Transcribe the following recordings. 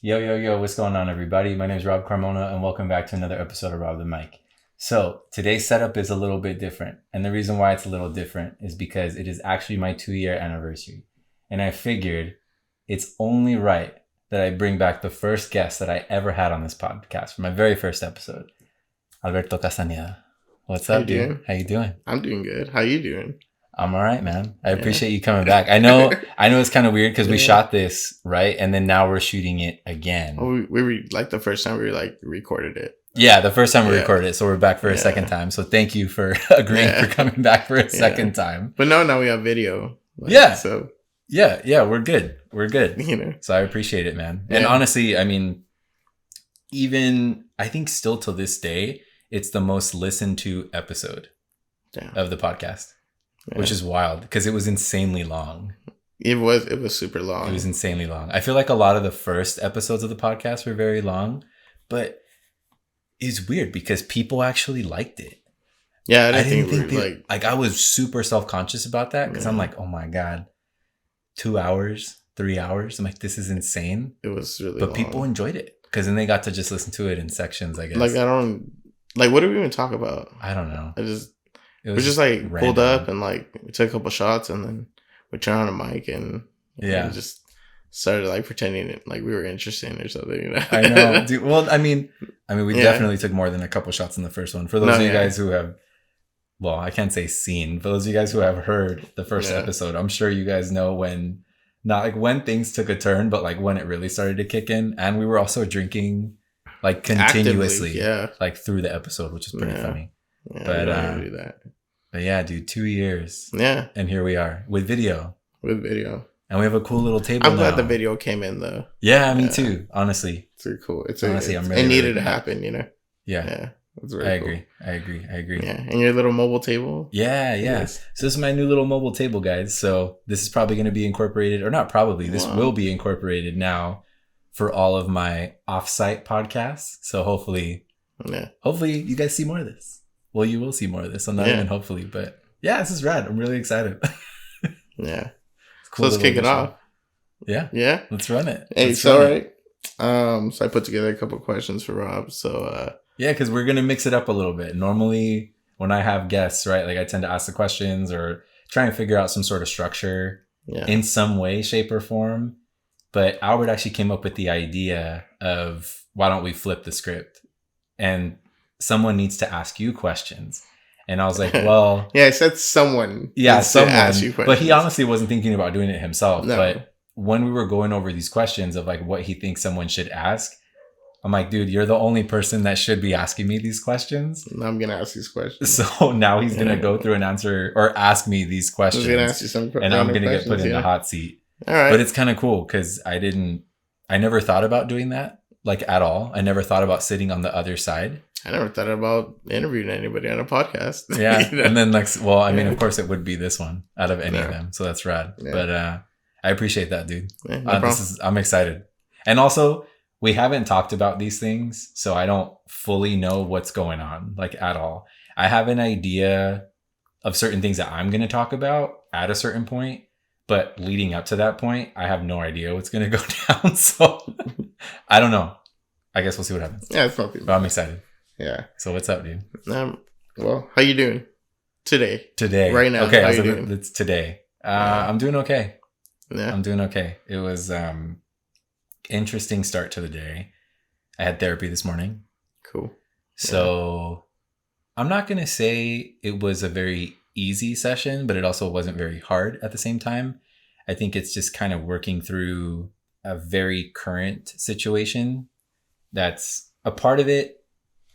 Yo, yo, yo, what's going on, everybody? My name is Rob Carmona, and welcome back to another episode of Rob the Mic. So, today's setup is a little bit different, and the reason why it's a little different is because it is actually my 2-year anniversary, and I figured it's only right that I bring back the first guest that I ever had on this podcast for my very first episode, Alberto Castaneda. What's up, dude? How you doing? I'm doing good. How you doing? I'm all right, man. I appreciate you coming back. I know it's kind of weird because we shot this, right? And then now we're shooting it again. Oh, we like the first time we recorded it. Yeah, the first time we recorded it. So we're back for a second time. So thank you for agreeing for coming back for a second time. But now we have video. So yeah, we're good. We're good. So I appreciate it, man. And honestly, I mean, even I think still till this day, it's the most listened to episode of the podcast. Yeah. Which is wild because it was insanely long. It was super long. It was insanely long. I feel like a lot of the first episodes of the podcast were very long, but it's weird because people actually liked it. Yeah, I didn't think I was super self-conscious about that because I'm like, oh my God, 2 hours, 3 hours. I'm like, this is insane. It was really But long. People enjoyed it because then they got to just listen to it in sections, I guess. What did we even talk about? I don't know. We just pulled up and we took a couple shots and then we turned on a mic and we just started pretending we were interesting or something. I know. Dude, well, I mean, we definitely took more than a couple shots in the first one. For those of you guys who have, well, I can't say seen. For those of you guys who have heard the first episode, I'm sure you guys know when, not when things took a turn, but when it really started to kick in. And we were also drinking continuously, through the episode, which is pretty funny. Yeah, but do that. But yeah, dude, 2 years. Yeah. And here we are with video. And we have a cool little table I'm glad the video came in though. Yeah, me too, honestly. It's really cool. I'm really, it needed to happen, Yeah. Yeah. It's really cool. I agree. Yeah. And your little mobile table? Yeah. Yes. So this is my new little mobile table, guys. So this is probably going to be incorporated, or not probably, this will be incorporated now for all of my offsite podcasts. So hopefully you guys see more of this. Well, you will see more of this. I'm not even hopefully, but yeah, this is rad. I'm really excited. Yeah. Cool, so let's kick it off. Yeah. Yeah. Let's run it. Hey, so right. So I put together a couple questions for Rob. So yeah, because we're gonna mix it up a little bit. Normally, when I have guests, right, I tend to ask the questions or try and figure out some sort of structure in some way, shape, or form. But Albert actually came up with the idea of why don't we flip the script and someone needs to ask you questions. And I was like, well... I said someone. Yeah, someone. To ask you questions. But he honestly wasn't thinking about doing it himself. No. But when we were going over these questions of what he thinks someone should ask, I'm like, dude, you're the only person that should be asking me these questions. I'm going to ask these questions. So now he's going to go through and answer or ask me these questions. I'm going to ask you some questions. And I'm going to get put in the hot seat. All right. But it's kind of cool because I never thought about doing that at all. I never thought about sitting on the other side. I never thought about interviewing anybody on a podcast. Yeah. And then of course it would be this one out of any of them. So that's rad. Yeah. But I appreciate that, dude. Yeah, no I'm excited. And also we haven't talked about these things. So I don't fully know what's going on at all. I have an idea of certain things that I'm going to talk about at a certain point. But leading up to that point, I have no idea what's going to go down. So I don't know. I guess we'll see what happens. Yeah, it's not. But I'm excited. Yeah. So what's up, dude? Well, how you doing today? Right now. Okay. How you doing? It's today. I'm doing okay. Yeah. I'm doing okay. It was interesting start to the day. I had therapy this morning. Cool. So I'm not going to say it was a very easy session, but it also wasn't very hard at the same time. I think it's just kind of working through a very current situation. That's a part of it.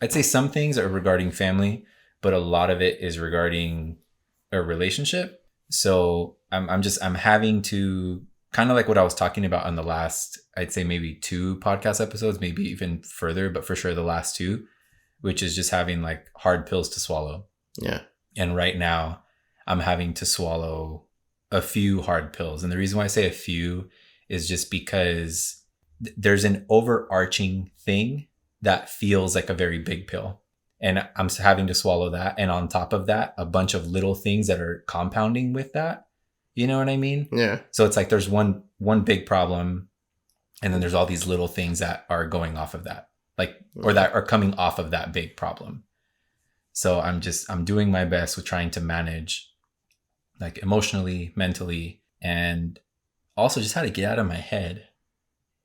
I'd say some things are regarding family, but a lot of it is regarding a relationship. So I'm having to kind of like what I was talking about on the last, I'd say maybe 2 podcast episodes, maybe even further, but for sure the last 2, which is just having hard pills to swallow. Yeah. And right now I'm having to swallow a few hard pills. And the reason why I say a few is just because there's an overarching thing that feels like a very big pill. And I'm having to swallow that. And on top of that, a bunch of little things that are compounding with that. You know what I mean? Yeah. So it's there's one big problem. And then there's all these little things that are going off of that, like, or that are coming off of that big problem. So I'm doing my best with trying to manage, like, emotionally, mentally, and also just how to get out of my head.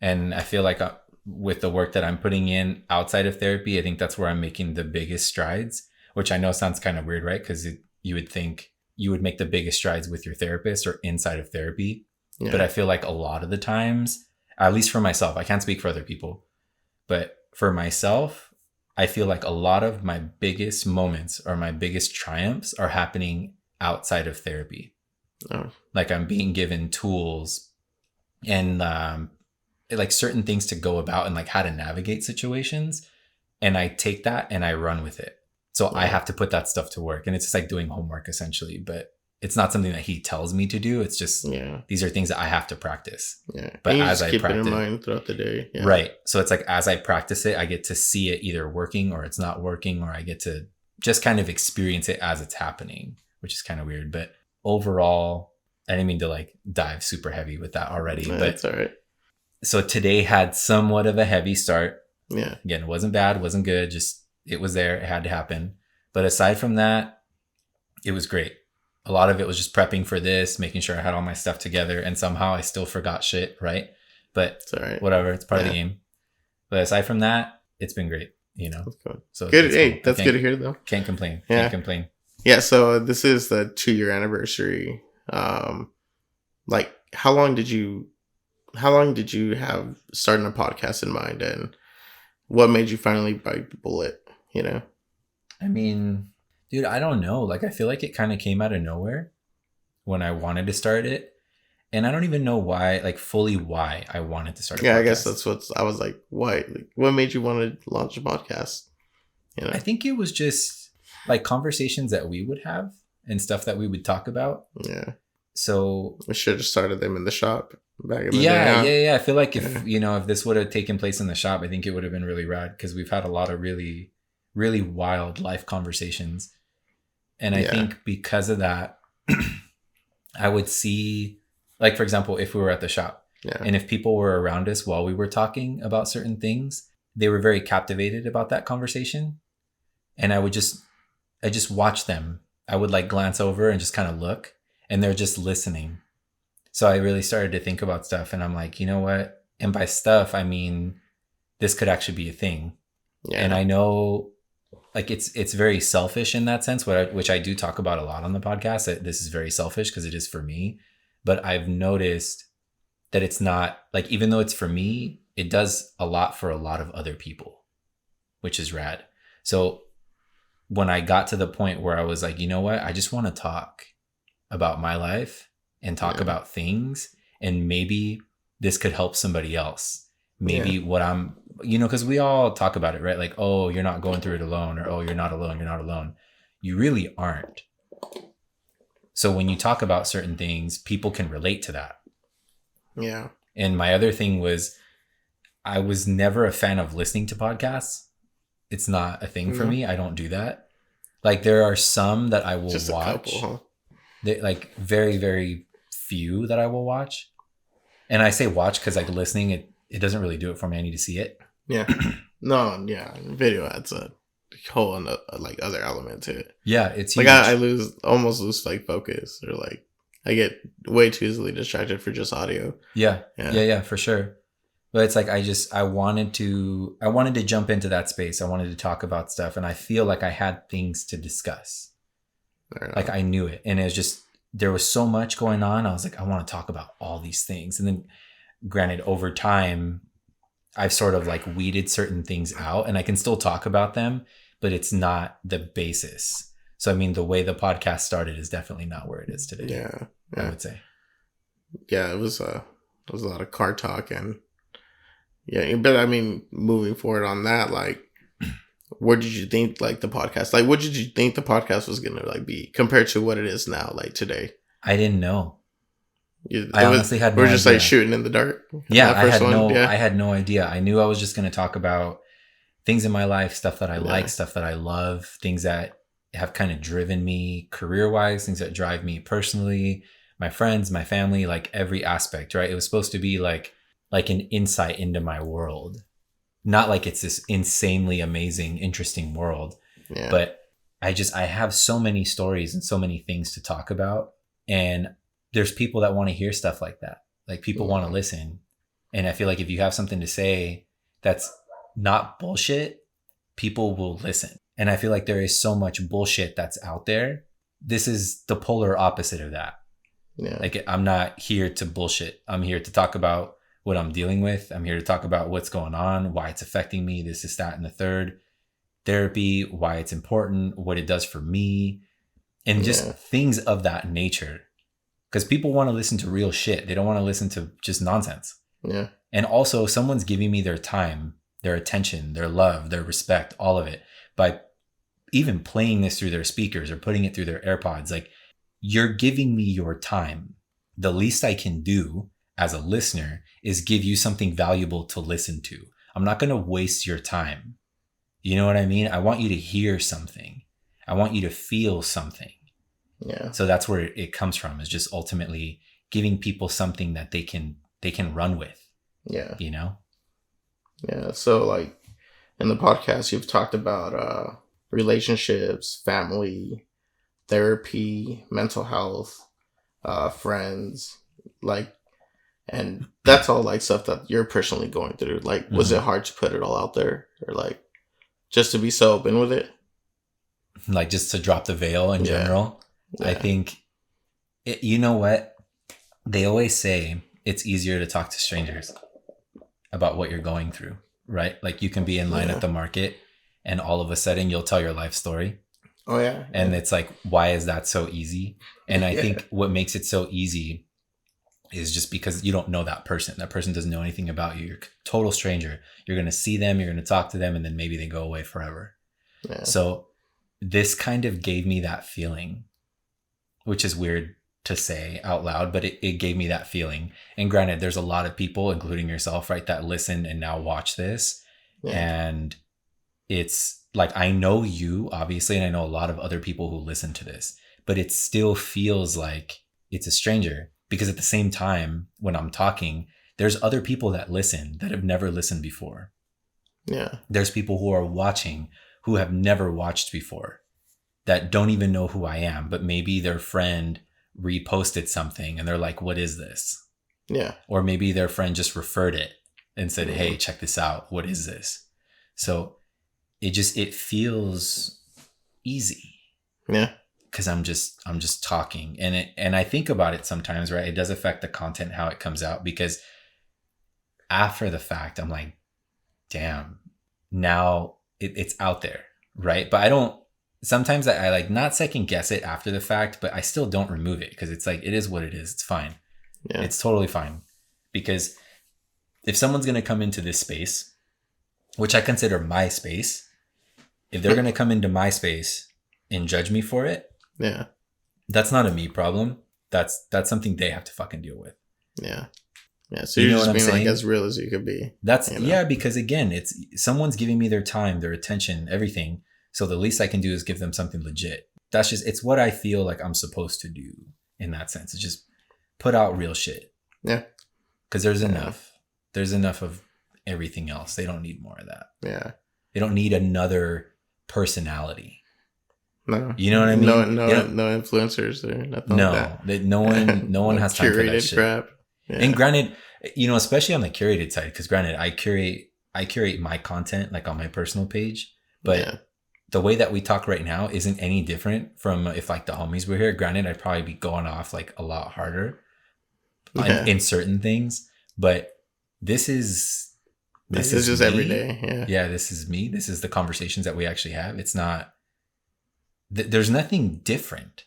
And I feel like with the work that I'm putting in outside of therapy, I think that's where I'm making the biggest strides, which I know sounds kind of weird, right? Because you would think you would make the biggest strides with your therapist or inside of therapy. Yeah. But I feel like a lot of the times, at least for myself, I can't speak for other people, but for myself, I feel like a lot of my biggest moments or my biggest triumphs are happening outside of therapy. Oh. Like I'm being given tools and like certain things to go about and like how to navigate situations. And I take that and I run with it. So I have to put that stuff to work. And it's just like doing homework essentially, but it's not something that he tells me to do. It's just, these are things that I have to practice. Yeah. But as I keep it in mind throughout the day. Yeah. Right. So it's like, as I practice it, I get to see it either working or it's not working, or I get to just kind of experience it as it's happening, which is kind of weird. But overall, I didn't mean to like dive super heavy with that already, but that's all right. So today had somewhat of a heavy start. Yeah. Again, it wasn't bad, wasn't good. Just, it was there. It had to happen. But aside from that, it was great. A lot of it was just prepping for this, making sure I had all my stuff together, and somehow I still forgot shit, right? But it's all right. Whatever, it's part of the game. But aside from that, it's been great, you know. That's good. So good. Hey, cool. That's good to hear, though. Can't complain. Yeah. Can't complain. Yeah. So this is the 2-year anniversary. Like, how long did you have starting a podcast in mind, and what made you finally bite the bullet? You know. I mean, dude, I don't know. Like, I feel like it kind of came out of nowhere when I wanted to start it. And I don't even know why, like, fully why I wanted to start a podcast. Yeah, I guess that's I was like, why? Like, what made you want to launch a podcast? You know? I think it was just, like, conversations that we would have and stuff that we would talk about. Yeah. So... we should have started them in the shop back in the day. Yeah. I feel like if this would have taken place in the shop, I think it would have been really rad, because we've had a lot of really... really wild life conversations. And I think because of that, I would see, like, for example, if we were at the shop and if people were around us while we were talking about certain things, they were very captivated about that conversation. And I just watch them. I would like glance over and just kind of look, and they're just listening. So I really started to think about stuff, and I'm like, you know what? And by stuff, I mean, this could actually be a thing. Yeah. And I know, like, it's very selfish in that sense, which I do talk about a lot on the podcast, that this is very selfish because it is for me. But I've noticed that it's not, like, even though it's for me, it does a lot for a lot of other people, which is rad. So when I got to the point where I was like, you know what, I just want to talk about my life and talk about things, and maybe this could help somebody else. Maybe what I'm, you know, because we all talk about it, right? Like, oh, you're not going through it alone, or oh, you're not alone. You really aren't. So when you talk about certain things, people can relate to that. Yeah. And my other thing was, I was never a fan of listening to podcasts. It's not a thing for me. I don't do that. Like, there are some that I will just watch. A couple, huh? Like, very, very few that I will watch. And I say watch because, like, listening, it doesn't really do it for me. I need to see it. Yeah. No, yeah. Video adds a whole like other element to it. Yeah, it's huge. Like, I almost lose like focus, or like I get way too easily distracted for just audio. Yeah, for sure. But it's like I wanted to jump into that space. I wanted to talk about stuff, and I feel like I had things to discuss. Like, I knew it, and it was just, there was so much going on. I was like, I want to talk about all these things. And then, granted, over time, I've sort of like weeded certain things out, and I can still talk about them, but it's not the basis. So, I mean, the way the podcast started is definitely not where it is today. Yeah. I would say. Yeah, it was a lot of car talk, and but I mean, moving forward on that, like, where did you think, like, the podcast, like, what did you think the podcast was gonna like be compared to what it is now, like today? I didn't know. I honestly had no idea. We're just like shooting in the dark. Yeah, I had no idea. I knew I was just going to talk about things in my life, stuff that I like, stuff that I love, things that have kind of driven me career-wise, things that drive me personally, my friends, my family, like every aspect, right? It was supposed to be like like an insight into my world. Not like it's this insanely amazing, interesting world, Yeah. but I have so many stories and so many things to talk about. And there's people that want to hear stuff like that. Like people want to Mhm. listen. And I feel like if you have something to say that's not bullshit, people will listen. And I feel like there is so much bullshit that's out there. This is the polar opposite of that. Yeah. Like I'm not here to bullshit. I'm here to talk about what I'm dealing with. I'm here to talk about what's going on, why it's affecting me, this is that and the third. Therapy, why it's important, what it does for me, and just Yeah. things of that nature. Because people want to listen to real shit. They don't want to listen to just nonsense. Yeah. And also, someone's giving me their time, their attention, their love, their respect, all of it by even playing this through their speakers or putting it through their AirPods. Like, you're giving me your time. The least I can do as a listener is give you something valuable to listen to. I'm not going to waste your time. You know what I mean? I want you to hear something. I want you to feel something. Yeah. So that's where it comes from, is just ultimately giving people something that they can run with, Yeah. you know? Yeah. So like in the podcast you've talked about relationships, family, therapy, mental health, friends, like, and that's all like stuff that you're personally going through. Like, was it Mm-hmm. hard to put it all out there, or like just to be so open with it? Like just to drop the veil in Yeah. general. I Yeah. think, you know what? They always say it's easier to talk to strangers about what you're going through, right? Like you can be in line at Yeah. the market and all of a sudden you'll tell your life story. Oh yeah. And Yeah. it's like, why is that so easy? And I Yeah. think what makes it so easy is just because you don't know that person. That person doesn't know anything about you. You're a total stranger. You're going to see them, you're going to talk to them, and then maybe they go away forever. Yeah. So this kind of gave me that feeling, which is weird to say out loud, but it gave me that feeling. And granted, there's a lot of people, including yourself, right, that listen and now watch this. Yeah. And it's like, I know you, obviously, and I know a lot of other people who listen to this, but it still feels like it's a stranger, because at the same time, when I'm talking, there's other people that listen that have never listened before. Yeah. There's people who are watching who have never watched before, that don't even know who I am, but maybe their friend reposted something and they're like, what is this? Yeah. Or maybe their friend just referred it and said, hey, Mhm. check this out. What is this? So it feels easy Yeah. because I'm just talking, and I think about it sometimes, right? It does affect the content, how it comes out, because after the fact, I'm like, damn, now it's out there, right? But I don't. Sometimes I like not second guess it after the fact, but I still don't remove it because it's like, it is what it is. It's fine. Yeah. It's totally fine, because if someone's gonna come into this space, which I consider my space, if they're gonna come into my space and judge me for it, Yeah. that's not a me problem. That's something they have to fucking deal with. Yeah. Yeah. So You you're know what just I'm being like saying? as real as you could be. That's, You know. yeah, because again, it's someone's giving me their time, their attention, everything. So the least I can do is give them something legit. That's just, it's what I feel like I'm supposed to do in that sense. It's just put out real shit. Yeah. Because there's Yeah. enough. There's enough of everything else. They don't need more of that. Yeah. They don't need another personality. No. You know what I No. mean? No. They don't. No influencers or nothing like No, that. that no one No has time for that curated shit. crap. Yeah. And granted, especially on the curated side, because granted, I curate my content like on my personal page, but Yeah. the way that we talk right now isn't any different from if like the homies were here. Granted, I'd probably be going off like a lot harder Yeah. in certain things, but this is Like, this it's is just every me. day. Yeah. Yeah, this is me. This is the conversations that we actually have. It's not. There's nothing different.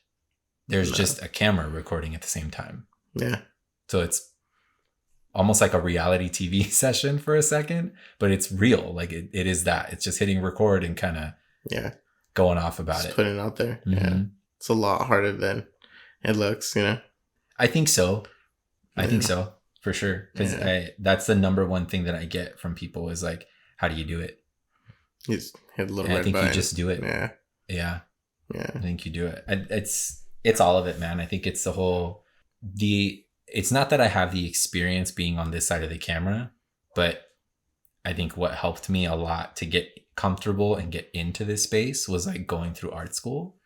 There's No. just a camera recording at the same time. Yeah. So it's almost like a reality TV session for a second, but it's real. Like it is that. It's just hitting record and kind of Yeah. going off about Just it. putting it out there. Mm-hmm. Yeah. It's a lot harder than it looks, you know? I think so. I think Yeah. so for sure. Because Yeah. that's the number one thing that I get from people is like, how do you do it? You just hit a little And I red think button. you just do it. Yeah. Yeah. Yeah. I think you do it. It's all of it, man. I think it's the whole, it's not that I have the experience being on this side of the camera, but I think what helped me a lot to get comfortable and get into this space was like going through art school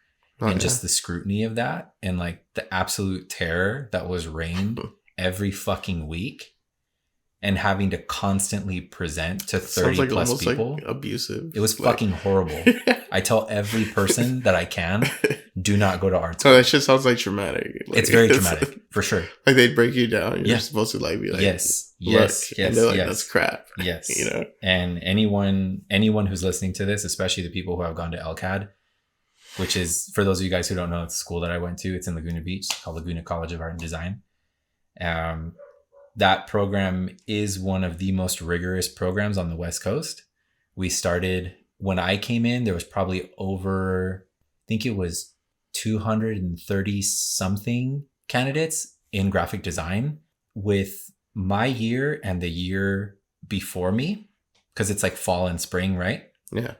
Oh and yeah. just the scrutiny of that and like the absolute terror that was reigned every fucking week and having to constantly present to Sounds 30 like plus almost people. like abusive. It was Like, fucking horrible. I tell every person that I can, do not go to art oh, school. that shit sounds like traumatic. Like, It's very traumatic, for sure. Like they'd break you down. You're Yeah. supposed to like be like, Yes, look, yes, and they're like, yes. that's crap. Yes. You know. And anyone who's listening to this, especially the people who have gone to LCAD, which is, for those of you guys who don't know, it's the school that I went to. It's in Laguna Beach, called Laguna College of Art and Design. That program is one of the most rigorous programs on the West Coast. We started, when I came in, there was probably over, I think it was 230 something candidates in graphic design. With my year and the year before me, because it's like fall and spring, right? Yeah.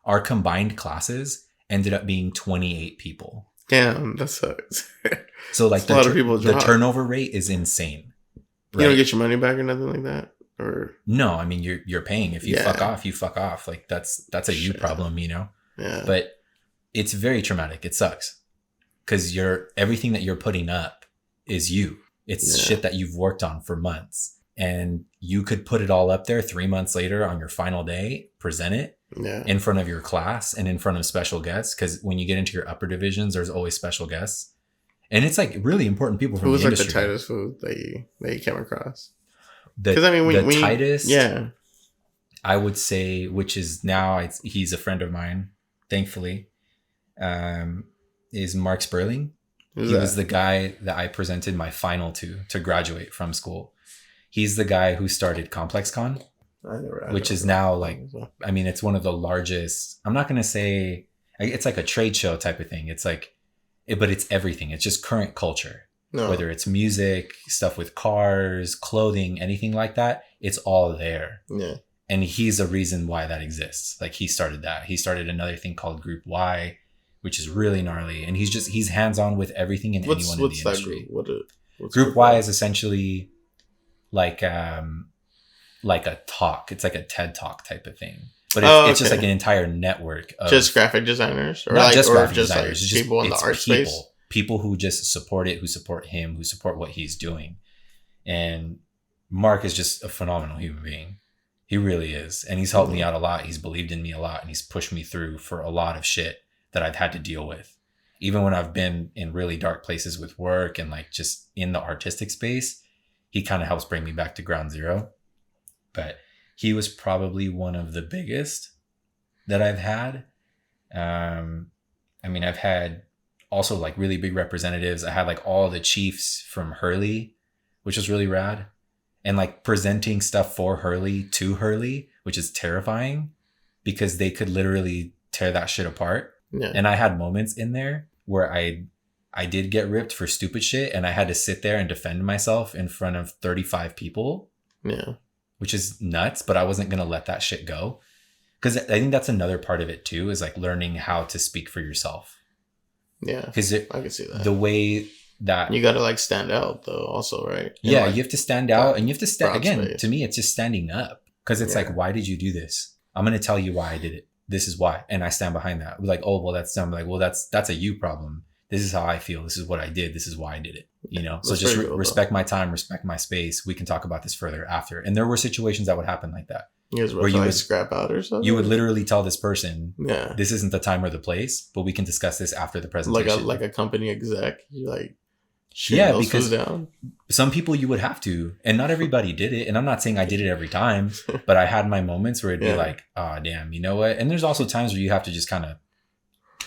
Our combined classes ended up being 28 people. Damn, that sucks. So like a lot of people the drop. turnover rate is insane. Right? You don't get your money back or nothing like that? Or no, I mean you're paying. If you Yeah. fuck off, you fuck off. Like that's a you Shit. problem, you know? Yeah. But it's very traumatic. It sucks. Because everything that you're putting up is you. It's Yeah. shit that you've worked on for months. And you could put it all up there 3 months later on your final day, present it Yeah. in front of your class and in front of special guests. Because when you get into your upper divisions, there's always special guests. And it's like really important people from Who was the like industry. the tightest food that you came across? The, Because I mean, the tightest, yeah, I would say, which is now, he's a friend of mine, thankfully, is Mark Sperling. He was the guy that I presented my final to graduate from school. He's the guy who started ComplexCon, which is now like, I mean, it's one of the largest, I'm not going to say, it's like a trade show type of thing. It's like, but it's everything. It's just current culture. No. Whether it's music, stuff with cars, clothing, anything like that, it's all there. Yeah. And he's a reason why that exists. Like he started that. He started another thing called Group Y, which is really gnarly. And he's hands-on with everything and anyone in the industry. What's Group Y is essentially like a talk. It's like a TED Talk type of thing. But it's just like an entire network of just graphic designers, or not like, just or graphic just designers. like It's just people in the art people, space. people who just support it, who support him, who support what he's doing. And Mark is just a phenomenal human being. He really is. And he's helped me out a lot. He's believed in me a lot, and he's pushed me through for a lot of shit that I've had to deal with. Even when I've been in really dark places with work and like just in the artistic space, he kind of helps bring me back to ground zero. But he was probably one of the biggest that I've had. I mean, I've had also like really big representatives. I had like all the chiefs from Hurley, which was really rad. And like presenting stuff for Hurley to Hurley, which is terrifying because they could literally tear that shit apart. Yeah. And I had moments in there where I did get ripped for stupid shit, and I had to sit there and defend myself in front of 35 people. Yeah. Which is nuts, but I wasn't going to let that shit go. Because I think that's another part of it too, is like learning how to speak for yourself. Yeah. Because I can see that. The way that... You got to like stand out though also, right? Yeah, like, you have to stand out, and you have to stand... Again, space. to me, it's just standing up. Because it's like, why did you do this? I'm going to tell you why I did it. This is why. And I stand behind that. We're like, oh, well, that's dumb. Like, well, that's a you problem. This is how I feel. This is what I did. This is why I did it. You know? So just respect my time, respect my space. We can talk about this further after. And there were situations that would happen like that. Where you would scrap out or something? You would literally tell this person, yeah, this isn't the time or the place, but we can discuss this after the presentation. Like a company exec. You like... Yeah, because some people you would have to, and not everybody did it. And I'm not saying I did it every time, but I had my moments where it'd be like, oh, damn, you know what? And there's also times where you have to just kind of...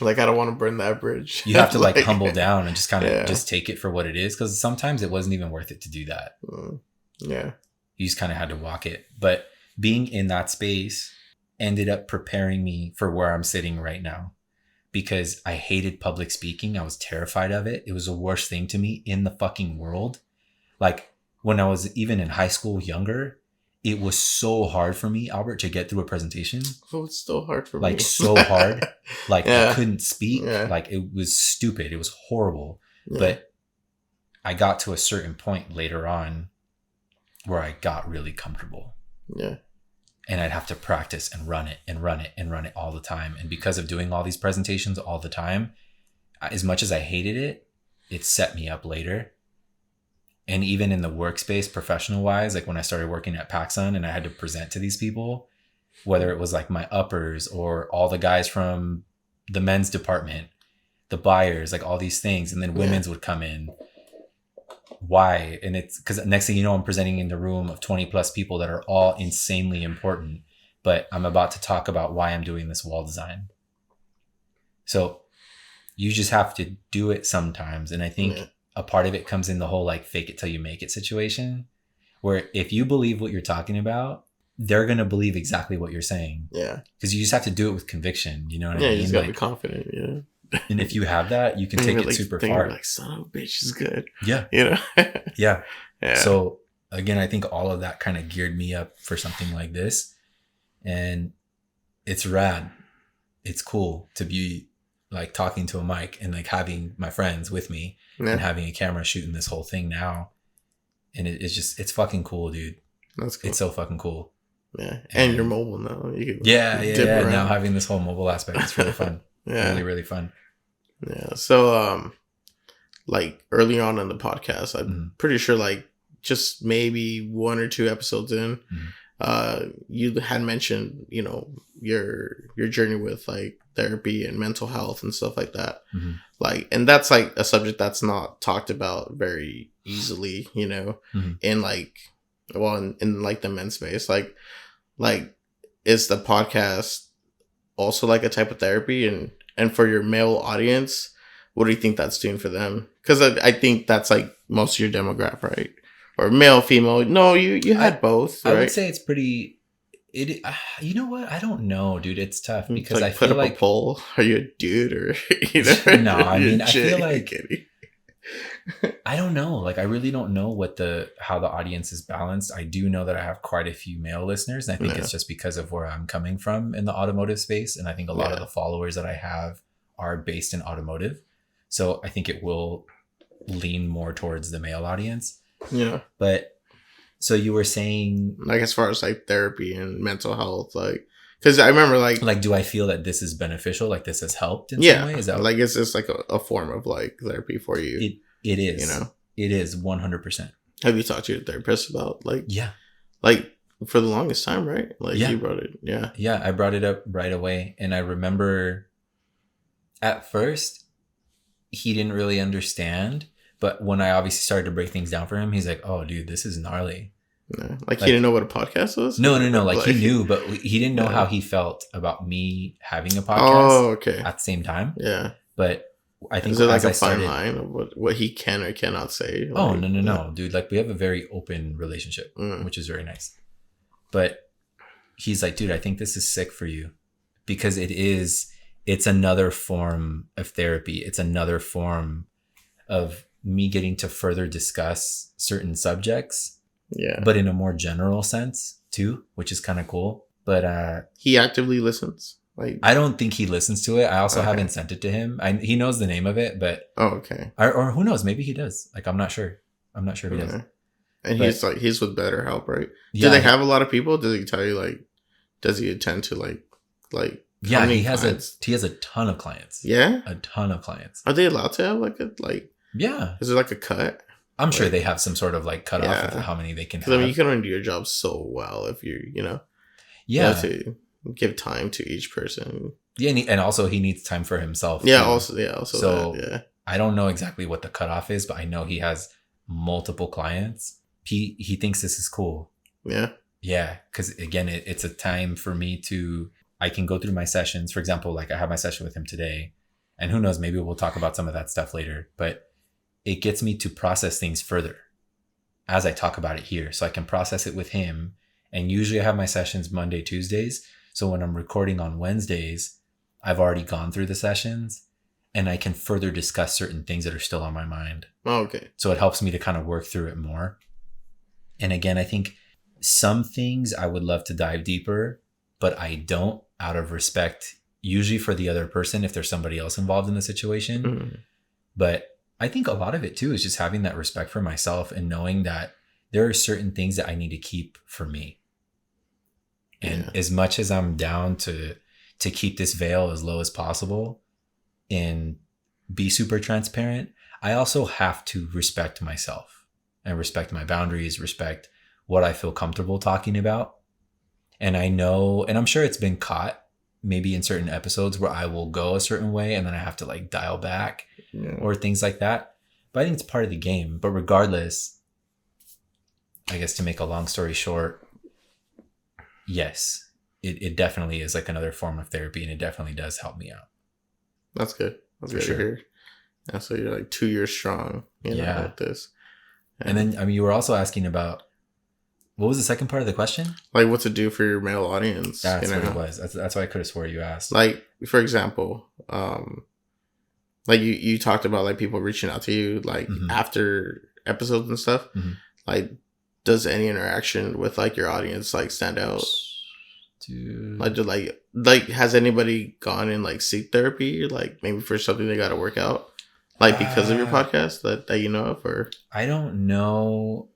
Like, I don't want to burn that bridge. You have to like humble down and just kind of just take it for what it is. Because sometimes it wasn't even worth it to do that. Yeah. You just kind of had to walk it. But being in that space ended up preparing me for where I'm sitting right now. Because I hated public speaking. I was terrified of it. It was the worst thing to me in the fucking world. Like when I was even in high school younger, it was so hard for me, Albert, to get through a presentation. Oh, it's still hard for me. Like so hard. Like I couldn't speak. Like it was stupid. It was horrible. Yeah. But I got to a certain point later on where I got really comfortable. Yeah. And I'd have to practice and run it and run it and run it all the time. And because of doing all these presentations all the time, as much as I hated it, it set me up later. And even in the workspace, professional wise, like when I started working at PacSun and I had to present to these people, whether it was like my uppers or all the guys from the men's department, the buyers, like all these things. And then women's would come in. Why? And it's because next thing you know, I'm presenting in the room of 20 plus people that are all insanely important, but I'm about to talk about why I'm doing this wall design. So you just have to do it sometimes. And I think a part of it comes in the whole like fake it till you make it situation, where if you believe what you're talking about, they're going to believe exactly what you're saying. Yeah. Because you just have to do it with conviction. You know what I mean? Yeah, you just gotta like, be confident. Yeah. And if you have that, you can take it super far. Like, son of a bitch is good. Yeah. You know? Yeah. Yeah. So again, I think all of that kind of geared me up for something like this. And it's rad. It's cool to be like talking to a mic and like having my friends with me and having a camera shooting this whole thing now. And it's fucking cool, dude. That's cool. It's so fucking cool. Yeah. And you're mobile now. You can yeah. Now having this whole mobile aspect is really fun. Yeah. Really, really fun. Yeah. So, like early on in the podcast, I'm pretty sure like just maybe 1 or 2 episodes in, you had mentioned, you know, your journey with like therapy and mental health and stuff like that. Like, and that's like a subject that's not talked about very easily, you know, in like, well, in like the men's space, like is the podcast also like a type of therapy? And for your male audience, what do you think that's doing for them? Because I think that's like most of your demographic, right? Or male, female. No, you had both, right? I would say it's pretty. You know what? I don't know, dude. It's tough because like, I feel put up like a poll. Are you a dude or you know? No, I mean I feel like kidding. I don't know. Like I really don't know how the audience is balanced. I do know that I have quite a few male listeners, and I think it's just because of where I'm coming from in the automotive space, and I think a lot of the followers that I have are based in automotive. So I think it will lean more towards the male audience. Yeah. But so you were saying, like, as far as like therapy and mental health, like, because I remember like, do I feel that this is beneficial? Like this has helped in some way? Is that like, it's just like a form of like therapy for you? It is, you know, it is 100%. Have you talked to your therapist about like, like for the longest time, right? Like you brought it. Yeah. I brought it up right away. And I remember at first he didn't really understand. But when I obviously started to break things down for him, he's like, "Oh, dude, this is gnarly." Yeah. Like he didn't know what a podcast was? No. Like he knew, but he didn't know how he felt about me having a podcast at the same time. Yeah. But I think is there like a fine line of what he can or cannot say? Like, oh, no, dude. Like we have a very open relationship, which is very nice. But he's like, dude, I think this is sick for you because it's another form of therapy. It's another form of me getting to further discuss certain subjects, but in a more general sense too, which is kind of cool. But he actively listens. Like I don't think he listens to it. I also haven't sent it to him. He knows the name of it, but or who knows? Maybe he does. Like I'm not sure if he does. And he's with BetterHelp, right? Do they have a lot of people? Does he tell you like? Does he attend to like? Yeah, he has a ton of clients. Yeah, a ton of clients. Are they allowed to have like a like? Yeah. Is it like a cut? I'm sure they have some sort of like cutoff of how many they can have. I mean, you can only do your job so well if you know. You have to give time to each person. Yeah, and also he needs time for himself. Yeah, too. Also so that, I don't know exactly what the cutoff is, but I know he has multiple clients. He thinks this is cool. Yeah. Yeah, because again, it's a time for me I can go through my sessions. For example, like I have my session with him today, and who knows, maybe we'll talk about some of that stuff later, but it gets me to process things further as I talk about it here. So I can process it with him. And usually I have my sessions Monday, Tuesdays. So when I'm recording on Wednesdays, I've already gone through the sessions and I can further discuss certain things that are still on my mind. Oh, okay. So it helps me to kind of work through it more. And again, I think some things I would love to dive deeper, but I don't, out of respect, usually for the other person, if there's somebody else involved in the situation. But I think a lot of it too is just having that respect for myself and knowing that there are certain things that I need to keep for me. And as much as I'm down to keep this veil as low as possible and be super transparent, I also have to respect myself and respect my boundaries, respect what I feel comfortable talking about. And I know, and I'm sure it's been caught maybe in certain episodes where I will go a certain way and then I have to like dial back or things like that. But I think it's part of the game. But regardless, I guess to make a long story short, yes, it definitely is like another form of therapy, and it definitely does help me out. That's good. That's For good sure. to hear. Yeah, so you're like 2 years strong, you know, with this. And then, I mean, you were also asking about, what was the second part of the question? Like what to do for your male audience. That's you know? what it was. That's why I could have swore you asked. Like, for example, like you talked about like people reaching out to you like after episodes and stuff. Like, does any interaction with like your audience like stand out? Dude. Like has anybody gone and like seek therapy, like maybe for something they got to work out, like because of your podcast that you know of? Or I don't know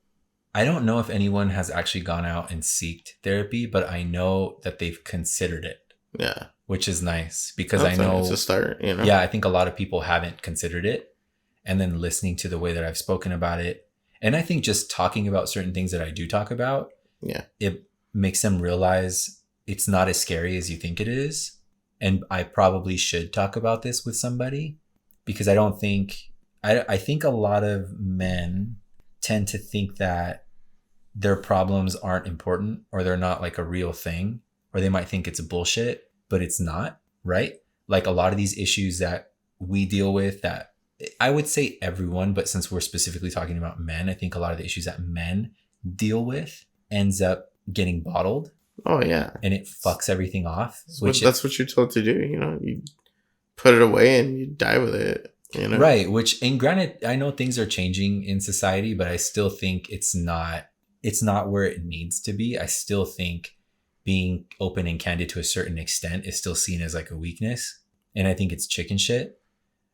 if anyone has actually gone out and seeked therapy, but I know that they've considered it. Yeah, which is nice because I know it's a start. You know, yeah, I think a lot of people haven't considered it, and then listening to the way that I've spoken about it, and I think just talking about certain things that I do talk about, it makes them realize it's not as scary as you think it is. And I probably should talk about this with somebody, because I don't think, I think a lot of men tend to think that their problems aren't important, or they're not like a real thing, or they might think it's bullshit, but it's not, right? Like a lot of these issues that we deal with, that I would say everyone, but since we're specifically talking about men, I think a lot of the issues that men deal with ends up getting bottled. Oh yeah, and it fucks everything off. That's what you're told to do. You know, you put it away and you die with it. You know, right? Which, and granted, I know things are changing in society, but I still think it's not where it needs to be. I still think being open and candid to a certain extent is still seen as like a weakness, and I think it's chicken shit.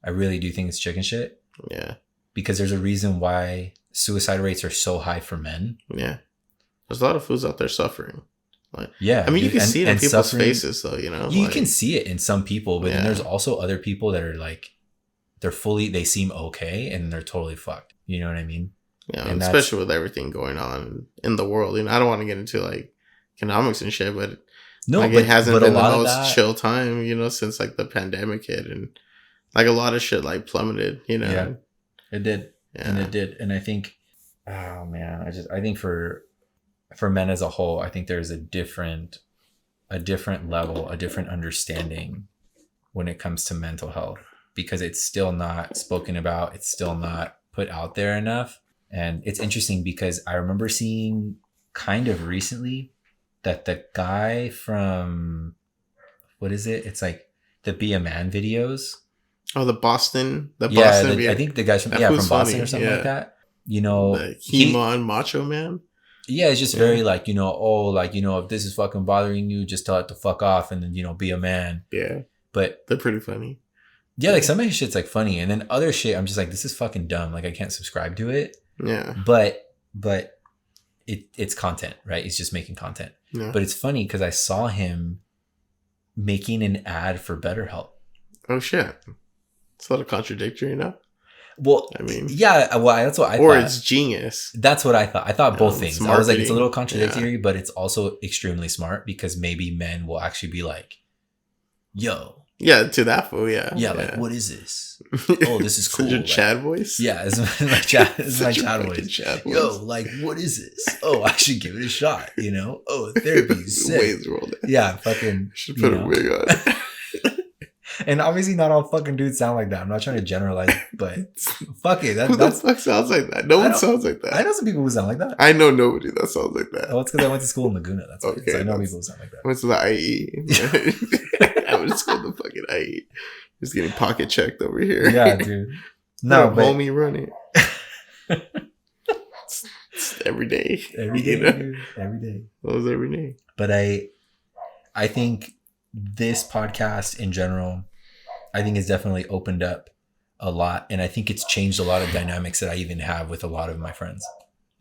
I really do think it's chicken shit. Yeah, because there's a reason why suicide rates are so high for men. Yeah, there's a lot of fools out there suffering. Like, yeah, I mean, you can see it in people's faces, though. You know, you can see it in some people, but then there's also other people that are like, they seem okay and they're totally fucked. You know what I mean? Yeah, and especially with everything going on in the world. You know, I don't want to get into like economics and shit, but it hasn't been the most chill time, you know, since like the pandemic hit, and like a lot of shit like plummeted. You know, yeah, it did, and it did, and I think, oh man, I think for men as a whole, I think there's a different level, a different understanding when it comes to mental health, because it's still not spoken about. It's still not put out there enough. And it's interesting because I remember seeing kind of recently that the guy from, what is it? It's like the Be a Man videos. Oh, Boston. I think the guys from Boston or something like that. You know, the He-Man Macho Man. Yeah, it's just very like, you know, if this is fucking bothering you, just tell it to fuck off and then, you know, be a man. Yeah. But they're pretty funny. Yeah, like some of his shit's like funny. And then other shit, I'm just like, this is fucking dumb. Like I can't subscribe to it. Yeah. But it's content, right? He's just making content. Yeah. But it's funny because I saw him making an ad for BetterHelp. Oh shit. It's a little contradictory, you know? Well, I mean, yeah, well, that's what I thought. Or it's genius. That's what I thought. I thought both things. I was like, it's a little contradictory, but it's also extremely smart, because maybe men will actually be like, yo. Yeah, to that fool, yeah. Yeah, like, what is this? Oh, this is cool. Your like, Chad voice? Yeah, it's my Chad voice. Yo, like, what is this? Oh, I should give it a shot, you know? Oh, therapy is sick. Yeah, fucking. Should put a wig on. And obviously not all fucking dudes sound like that. I'm not trying to generalize, but fuck it. Who the fuck sounds like that? No one sounds like that. I know some people who sound like that. I know nobody that sounds like that. Oh, it's because I went to school in Laguna. That's okay. So I know people who sound like that. I went to the IE. I went to school in the fucking IE. Just getting pocket checked over here. Yeah, dude. No, but homie running. It's every day. Every day, dude. Every day. That was every day. But I think this podcast in general, I think has definitely opened up a lot. And I think it's changed a lot of dynamics that I even have with a lot of my friends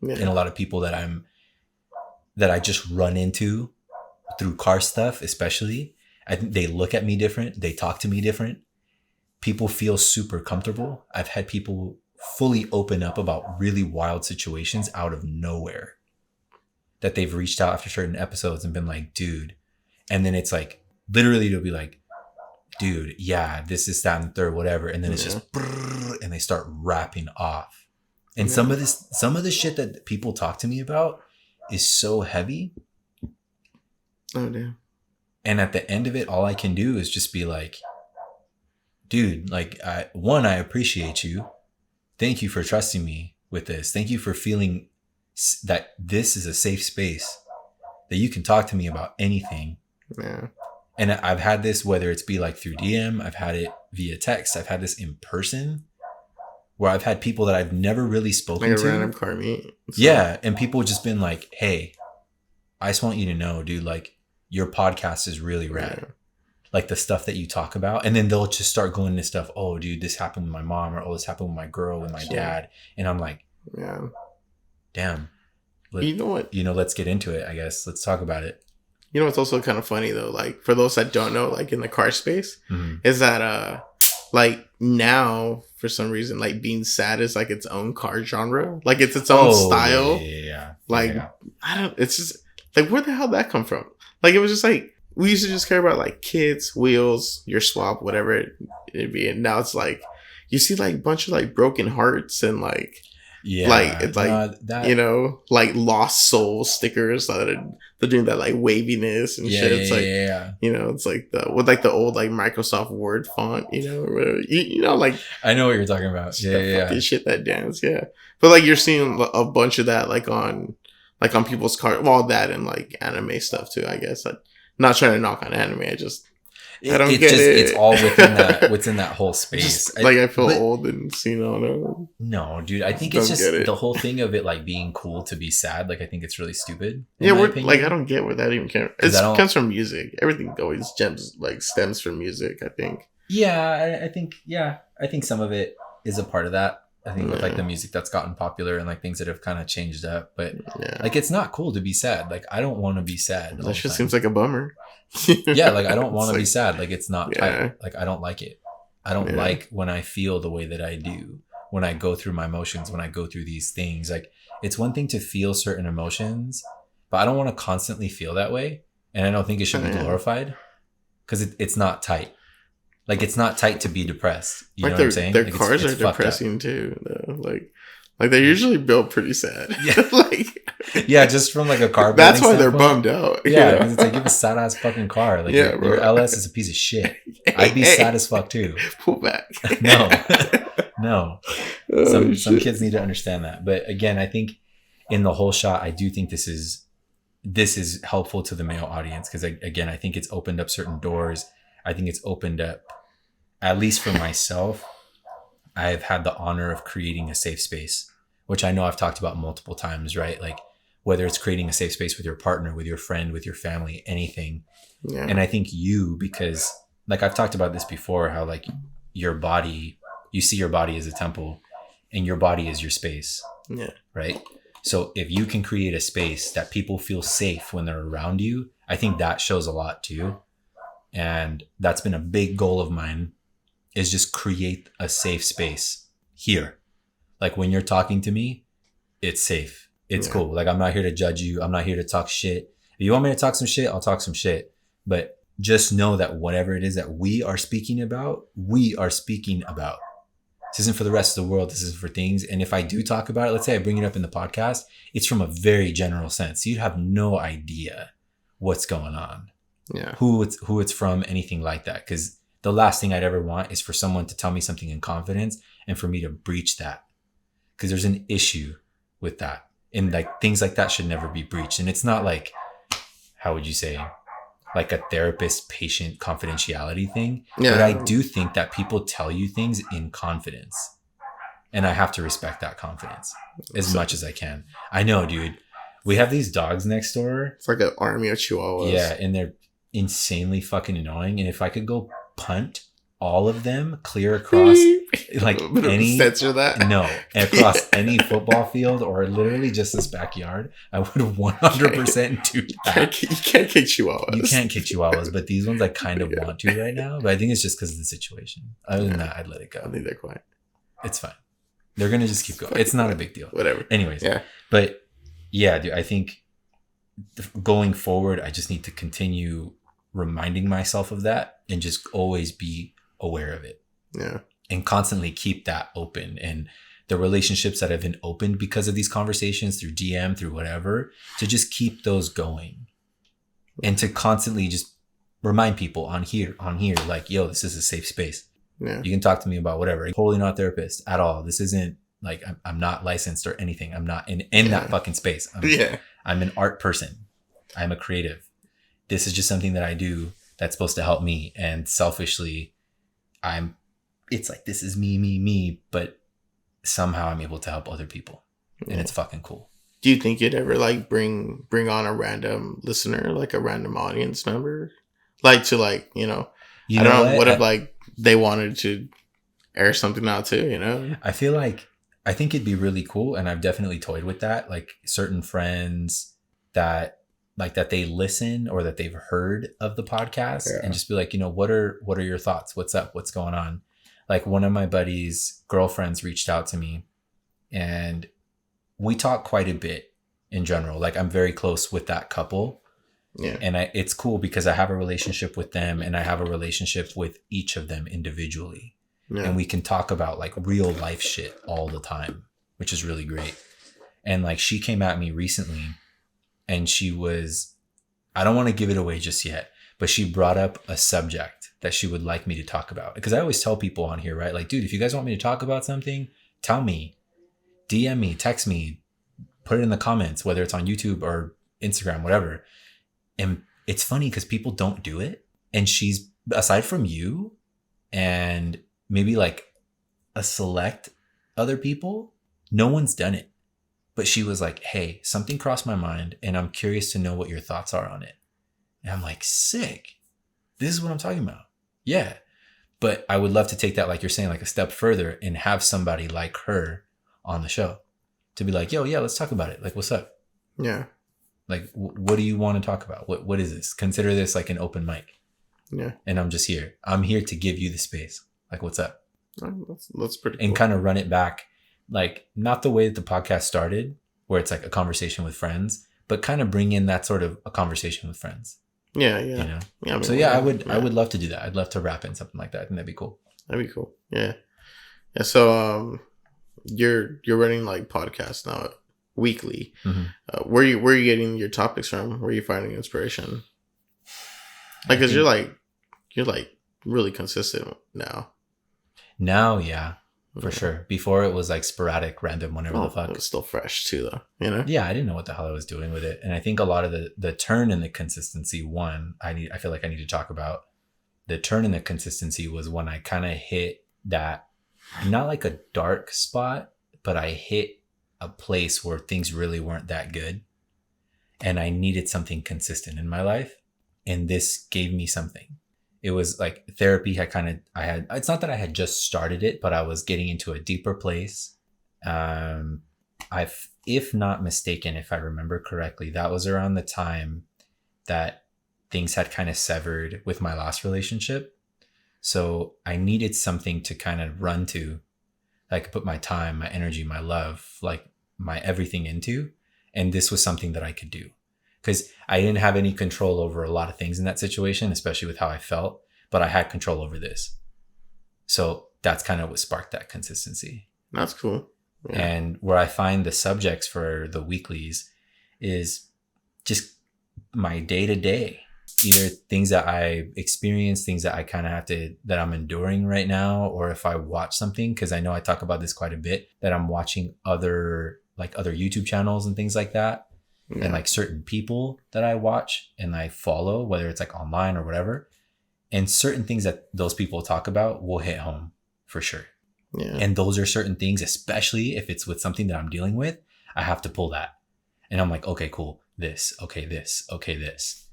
and Yeah. a lot of people that I just run into through car stuff, especially. I think they look at me different. They talk to me different. People feel super comfortable. I've had people fully open up about really wild situations out of nowhere that they've reached out after certain episodes and been like, dude. And then it's like, literally, they'll be like, dude, yeah, this is that and third, whatever. And then it's just, and they start rapping off. And some of the shit that people talk to me about is so heavy. Oh, damn. And at the end of it, all I can do is just be like, dude, like, I appreciate you. Thank you for trusting me with this. Thank you for feeling that this is a safe space, that you can talk to me about anything. Yeah. And I've had this, whether it's be like through DM, I've had it via text, I've had this in person, where I've had people that I've never really spoken Like a to. random car meet. So. Yeah. And people just been like, hey, I just want you to know, dude, like, your podcast is really rad. Yeah. Like the stuff that you talk about. And then they'll just start going into stuff. Oh, dude, this happened with my mom, or oh, this happened with my girl, with my dad. And I'm like, yeah, damn. You know what? Let's get into it, I guess. Let's talk about it. You know what's also kind of funny though, like for those that don't know, like in the car space, is that like now for some reason, like being sad is like its own car genre, like it's its own style. Yeah. Like I don't. It's just like where the hell did that come from? Like it was just like we used to just care about like kids, wheels, your swap, whatever it'd be, and now it's like you see like a bunch of like broken hearts and like. Yeah, like it's like like lost soul stickers that they're doing that like waviness and shit. It's like it's like the old like Microsoft Word font, or whatever. Like I know what you're talking about. Fucking shit that dance, But like you're seeing a bunch of that like on people's car, well, that and like anime stuff too. I guess like not trying to knock on anime. I don't get it. It's all within that whole space. Just, I feel old and senile now. No, dude. I think it's just the whole thing of it like being cool to be sad. Like I think it's really stupid. Yeah, like I don't get where that even came. It comes from music. Everything always stems from music. I think. Yeah, I think some of it is a part of that. I think with like the music that's gotten popular and like things that have kind of changed up, but like it's not cool to be sad. Like I don't want to be sad. That just seems like a bummer. Yeah, like I don't want to be sad. Like it's not tight. Like I don't like it. I don't like when I feel the way that I do, when I go through my emotions, when I go through these things. Like it's one thing to feel certain emotions, but I don't want to constantly feel that way. And I don't think it should be glorified because it's not tight. Like it's not tight to be depressed. You know what I'm saying? Their like cars are depressing too, though. Like they're usually built pretty sad. Yeah, just from like a car. That's why they're bummed out. Yeah, because it's like you have a sad ass fucking car. Like your LS is a piece of shit. I'd be sad as fuck too. Pull back. No. Some kids need to understand that. But again, I think in the whole shot, I do think this is helpful to the male audience because again, I think it's opened up certain doors. I think it's opened up, at least for myself, I've had the honor of creating a safe space, which I know I've talked about multiple times, right? Like whether it's creating a safe space with your partner, with your friend, with your family, anything. Yeah. And I think because like I've talked about this before, how like your body, you see your body as a temple and your body is your space. Yeah. Right. So if you can create a space that people feel safe when they're around you, I think that shows a lot too. And that's been a big goal of mine, is just create a safe space here. Like when you're talking to me, it's safe. It's cool. Like I'm not here to judge you. I'm not here to talk shit. If you want me to talk some shit, I'll talk some shit. But just know that whatever it is that we are speaking about. This isn't for the rest of the world. This is for things. And if I do talk about it, let's say I bring it up in the podcast, it's from a very general sense. You have no idea what's going on. Yeah. Who it's from, anything like that. Because the last thing I'd ever want is for someone to tell me something in confidence and for me to breach that. Because there's an issue with that. And like things like that should never be breached. And it's not like, how would you say, like a therapist-patient confidentiality thing. Yeah. But I do think that people tell you things in confidence. And I have to respect that confidence as much as I can. I know, dude. We have these dogs next door. It's like an army of chihuahuas. Yeah, and they're insanely fucking annoying. And if I could go punt all of them clear across like any censor that. no across any football field or literally just this backyard, I would 100% do that. You can't kick chihuahuas. You can't kick chihuahuas, but these ones I kind of want to right now. But I think it's just because of the situation. Other than that, I'd let it go. I think they're quiet. It's fine. They're gonna just keep going. It's not a big deal. Whatever. Anyways, Yeah. But yeah, dude, I think going forward, I just need to continue reminding myself of that and just always be aware of it. Yeah. And constantly keep that open. And the relationships that have been opened because of these conversations through DM, through whatever, to just keep those going. And to constantly just remind people on here, like, yo, this is a safe space. Yeah. You can talk to me about whatever. I'm totally not a therapist at all. This isn't like, I'm not licensed or anything. I'm not in that fucking space. I'm an art person. I'm a creative. This is just something that I do that's supposed to help me. And selfishly, it's like, this is me, but somehow I'm able to help other people. And it's fucking cool. Do you think you'd ever like bring on a random listener, like a random audience member? Like to like, I don't know, what if like they wanted to air something out too, I think it'd be really cool. And I've definitely toyed with that. Like certain friends that they listen or that they've heard of the podcast and just be like, what are your thoughts? What's up? What's going on? Like one of my buddies' girlfriends reached out to me and we talk quite a bit in general. Like I'm very close with that couple. Yeah. And it's cool because I have a relationship with them and I have a relationship with each of them individually. Yeah. And we can talk about like real life shit all the time, which is really great. And like she came at me recently and I don't want to give it away just yet, but she brought up a subject that she would like me to talk about. Because I always tell people on here, right? Like, dude, if you guys want me to talk about something, tell me, DM me, text me, put it in the comments, whether it's on YouTube or Instagram, whatever. And it's funny because people don't do it. And she's, aside from you and maybe like a select other people, no one's done it. But she was like, hey, something crossed my mind and I'm curious to know what your thoughts are on it. And I'm like, sick. This is what I'm talking about. Yeah. But I would love to take that, like you're saying, like a step further and have somebody like her on the show to be like, yo, yeah, let's talk about it. Like, what's up? Yeah. Like, what do you want to talk about? What is this? Consider this like an open mic. Yeah. And I'm just here. I'm here to give you the space. Like, what's up? That's pretty cool. And kind of run it back. Like, not the way that the podcast started, where it's like a conversation with friends, but kind of bring in that sort of a conversation with friends. Yeah. Yeah. I mean, so yeah, I would love to do that. I'd love to wrap in something like that. I think that'd be cool. That'd be cool. Yeah. Yeah. So, you're running like podcasts now weekly. Mm-hmm. Where are you getting your topics from? Where are you finding inspiration? Like, cause you're like really consistent now. Now, yeah. For sure. Before it was like sporadic, random, whenever the fuck. It was still fresh too, though. Yeah, I didn't know what the hell I was doing with it, and I think a lot of the turn in the consistency. I feel like I need to talk about the turn in the consistency was when I kind of hit that, not like a dark spot, but I hit a place where things really weren't that good, and I needed something consistent in my life, and this gave me something. It was like therapy it's not that I had just started it, but I was getting into a deeper place. If not mistaken, if I remember correctly, that was around the time that things had kind of severed with my last relationship. So I needed something to kind of run to, that I could put my time, my energy, my love, like my everything into. And this was something that I could do. Because I didn't have any control over a lot of things in that situation, especially with how I felt, but I had control over this. So that's kind of what sparked that consistency. That's cool. Yeah. And where I find the subjects for the weeklies is just my day to day, either things that I experience, things that I kind of that I'm enduring right now, or if I watch something, because I know I talk about this quite a bit, that I'm watching other YouTube channels and things like that. Yeah. And like certain people that I watch and I follow, whether it's like online or whatever, and certain things that those people talk about will hit home for sure. Yeah. And those are certain things, especially if it's with something that I'm dealing with, I have to pull that. And I'm like, okay, cool. This, okay, this, okay, this.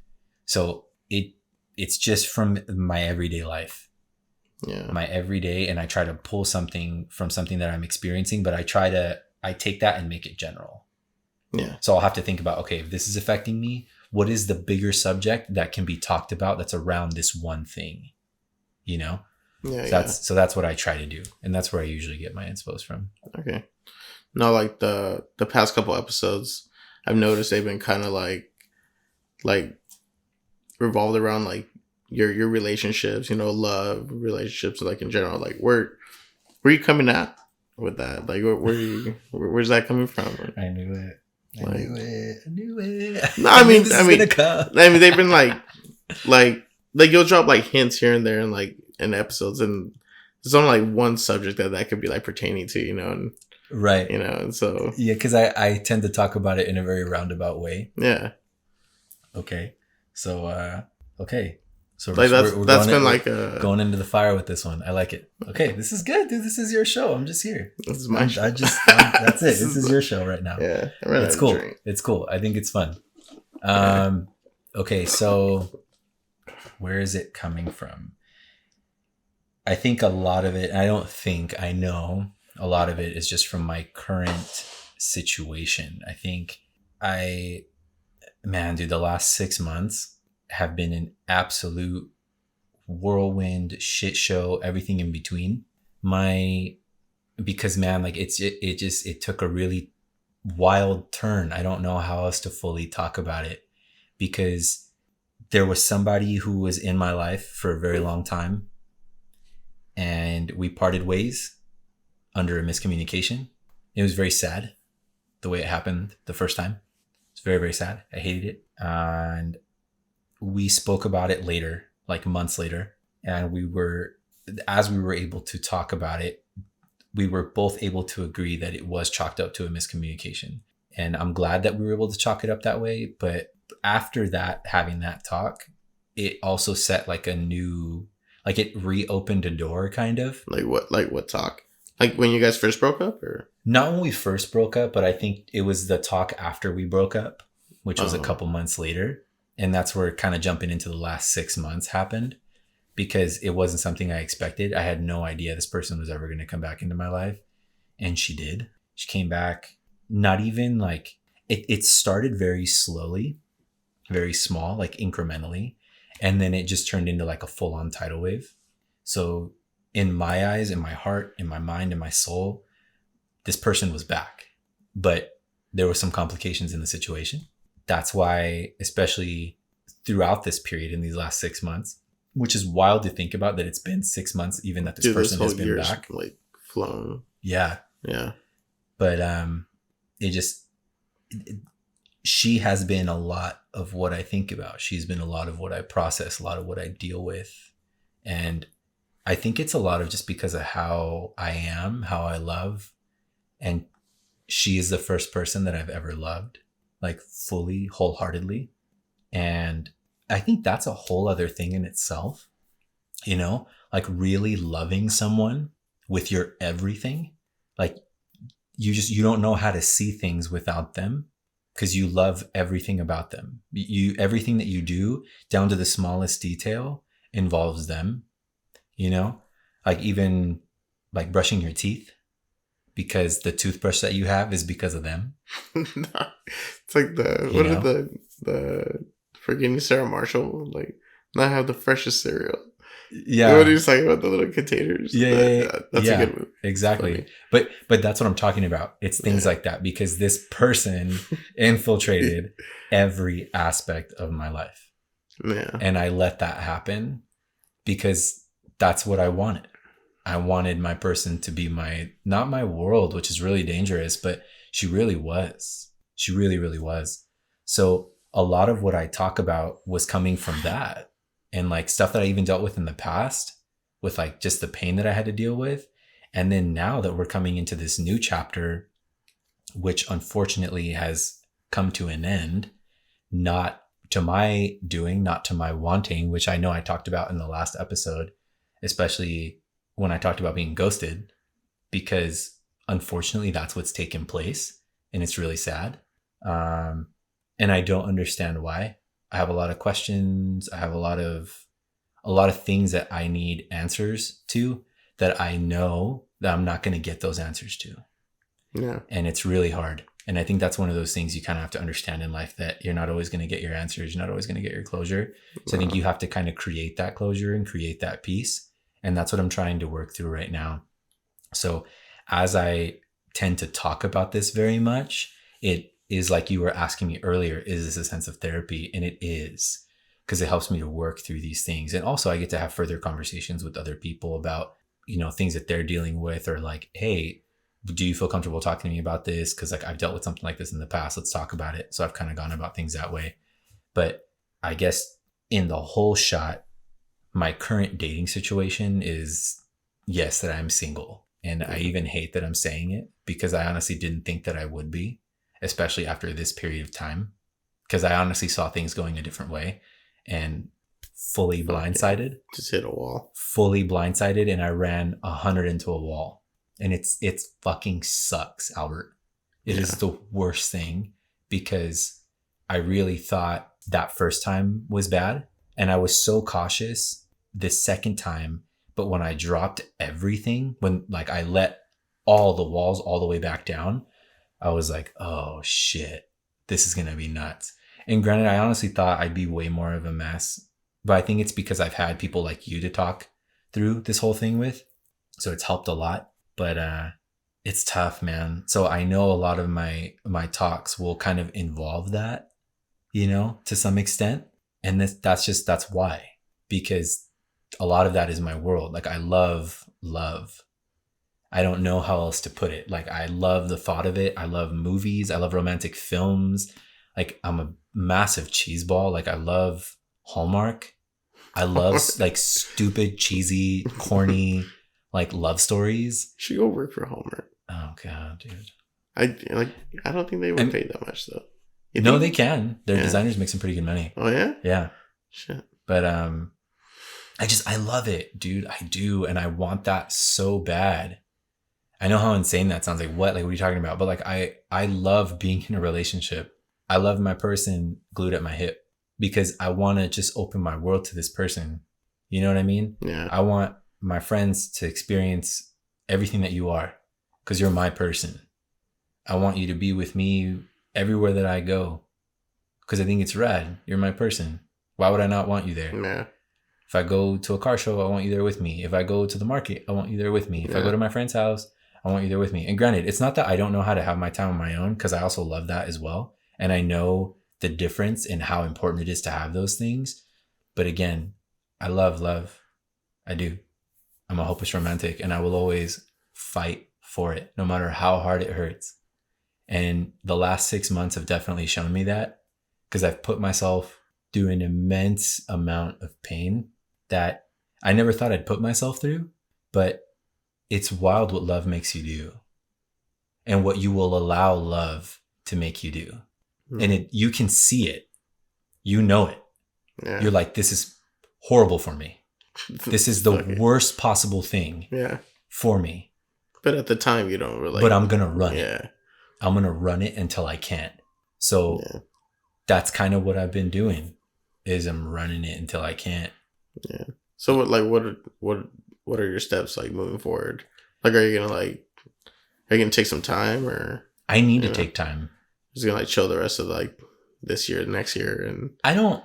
So it's just from my everyday life. Yeah. my everyday, and I try to pull something from something that I'm experiencing, but I take that and make it general. Yeah. So I'll have to think about, okay, if this is affecting me, what is the bigger subject that can be talked about that's around this one thing, you know? Yeah. So that's what I try to do, and that's where I usually get my inspos from. Okay. No, like the past couple episodes, I've noticed they've been kind of like revolved around like your relationships, love relationships, like in general. Like where you coming at with that? Like where's that coming from? I knew it. I knew it. No, I knew this was gonna come. they've been like you'll drop like hints here and there and like in episodes, and there's only like one subject that could be like pertaining to, and Right. and so Yeah, because I tend to talk about it in a very roundabout way. yeah. Okay. So okay. So Like that's going been like going into the fire with this one. I like it. Okay, this is good, dude. This is your show. I'm just here. This is my show. That's it. This is your show right now. Yeah. It's cool. It's cool. I think it's fun. Okay, so where is it coming from? I think a lot of it, I know a lot of it is just from my current situation. I think dude, the last 6 months have been an absolute whirlwind shit show, everything in between. Because man, like it took a really wild turn. I don't know how else to fully talk about it, because there was somebody who was in my life for a very long time, and we parted ways under a miscommunication. It was very sad the way it happened the first time. It's very, very sad. I hated it. And we spoke about it later, like months later. And as we were able to talk about it, we were both able to agree that it was chalked up to a miscommunication. And I'm glad that we were able to chalk it up that way. But after that, having that talk, it also set like a new, like it reopened a door kind of. Like what talk? Like when you guys first broke up, or? Not when we first broke up, but I think it was the talk after we broke up, which was a couple months later. And that's where kind of jumping into the last 6 months happened, because it wasn't something I expected. I had no idea this person was ever going to come back into my life. And she did. She came back, not even like, it started very slowly, very small, like incrementally. And then it just turned into like a full on tidal wave. So in my eyes, in my heart, in my mind, in my soul, this person was back. But there were some complications in the situation. That's why, especially throughout this period in these last 6 months, which is wild to think about, that it's been 6 months even that this person has been back. Like flown. Yeah. Yeah. But she has been a lot of what I think about. She's been a lot of what I process, a lot of what I deal with. And I think it's a lot of just because of how I am, how I love. And she is the first person that I've ever loved, like fully, wholeheartedly. And I think that's a whole other thing in itself, like really loving someone with your everything. Like you don't know how to see things without them, because you love everything about them. Everything that you do, down to the smallest detail, involves them, like even like brushing your teeth, because the toothbrush that you have is because of them. It's like the freaking Sarah Marshall, like, not have the freshest cereal. Yeah. What are you talking about, the little containers? Yeah. That's a good movie. Exactly. But that's what I'm talking about. It's things like that, because this person infiltrated every aspect of my life. Yeah. And I let that happen because that's what I wanted. I wanted my person to be not my world, which is really dangerous, but she really was. She really, really was. So a lot of what I talk about was coming from that, and like stuff that I even dealt with in the past, with like just the pain that I had to deal with. And then now that we're coming into this new chapter, which unfortunately has come to an end, not to my doing, not to my wanting, which I know I talked about in the last episode, especially when I talked about being ghosted, because unfortunately that's what's taken place, and it's really sad. And I don't understand why. I have a lot of questions. I have a lot of a lot of things that I need answers to that I know that I'm not going to get those answers to. Yeah. And it's really hard. And I think that's one of those things you kind of have to understand in life, that you're not always going to get your answers. You're not always going to get your closure. So I think you have to kind of create that closure and create that peace. And that's what I'm trying to work through right now. So as I tend to talk about this very much, it is like you were asking me earlier, is this a sense of therapy? And it is, because it helps me to work through these things. And also I get to have further conversations with other people about, you know, things that they're dealing with, or like, hey, do you feel comfortable talking to me about this? Because like I've dealt with something like this in the past. Let's talk about it. So I've kind of gone about things that way. But I guess in the whole shot, my current dating situation is, yes, that I'm single. And I even hate that I'm saying it, because I honestly didn't think that I would be, especially after this period of time, because I honestly saw things going a different way, and fully blindsided. Just hit a wall. Fully blindsided, and I ran 100 into a wall. And it's fucking sucks, Albert. It is the worst thing, because I really thought that first time was bad, and I was so cautious this second time. But when I dropped everything, when like I let all the walls all the way back down, I was like, oh shit, this is going to be nuts. And granted, I honestly thought I'd be way more of a mess, but I think it's because I've had people like you to talk through this whole thing with. So it's helped a lot, but it's tough, man. So I know a lot of my talks will kind of involve that, you know, to some extent. And that's why, because a lot of that is my world. Like I love. I don't know how else to put it. Like I love the thought of it. I love movies. I love romantic films. Like I'm a massive cheeseball. Like I love Hallmark. I love like stupid, cheesy, corny, like love stories. She go work for Hallmark. Oh god, dude. I don't think they would pay that much though. No, they can. Their designers make some pretty good money. Oh yeah? Yeah. Shit. But I love it, dude. I do. And I want that so bad. I know how insane that sounds. Like what? Like what are you talking about? But like I love being in a relationship. I love my person glued at my hip, because I want to just open my world to this person. You know what I mean? Yeah. I want my friends to experience everything that you are, because you're my person. I want you to be with me everywhere that I go, because I think it's rad. You're my person. Why would I not want you there? Yeah. If I go to a car show, I want you there with me. If I go to the market, I want you there with me. If I go to my friend's house, I want you there with me. And granted, it's not that I don't know how to have my time on my own, because I also love that as well. And I know the difference in how important it is to have those things. But again, I love. I do. I'm a hopeless romantic, and I will always fight for it, no matter how hard it hurts. And the last 6 months have definitely shown me that, because I've put myself through an immense amount of pain that I never thought I'd put myself through. But it's wild what love makes you do, and what you will allow love to make you do. And you can see it. You know it. Yeah. You're like, this is horrible for me. This is the worst possible thing for me. But at the time, you don't really. But I'm going to run it. I'm going to run it until I can't. So that's kind of what I've been doing, is I'm running it until I can't. Yeah. So what are your steps like moving forward? Like, are you gonna take some time, or I need to take time? Just gonna like chill the rest of like this year, next year, and I don't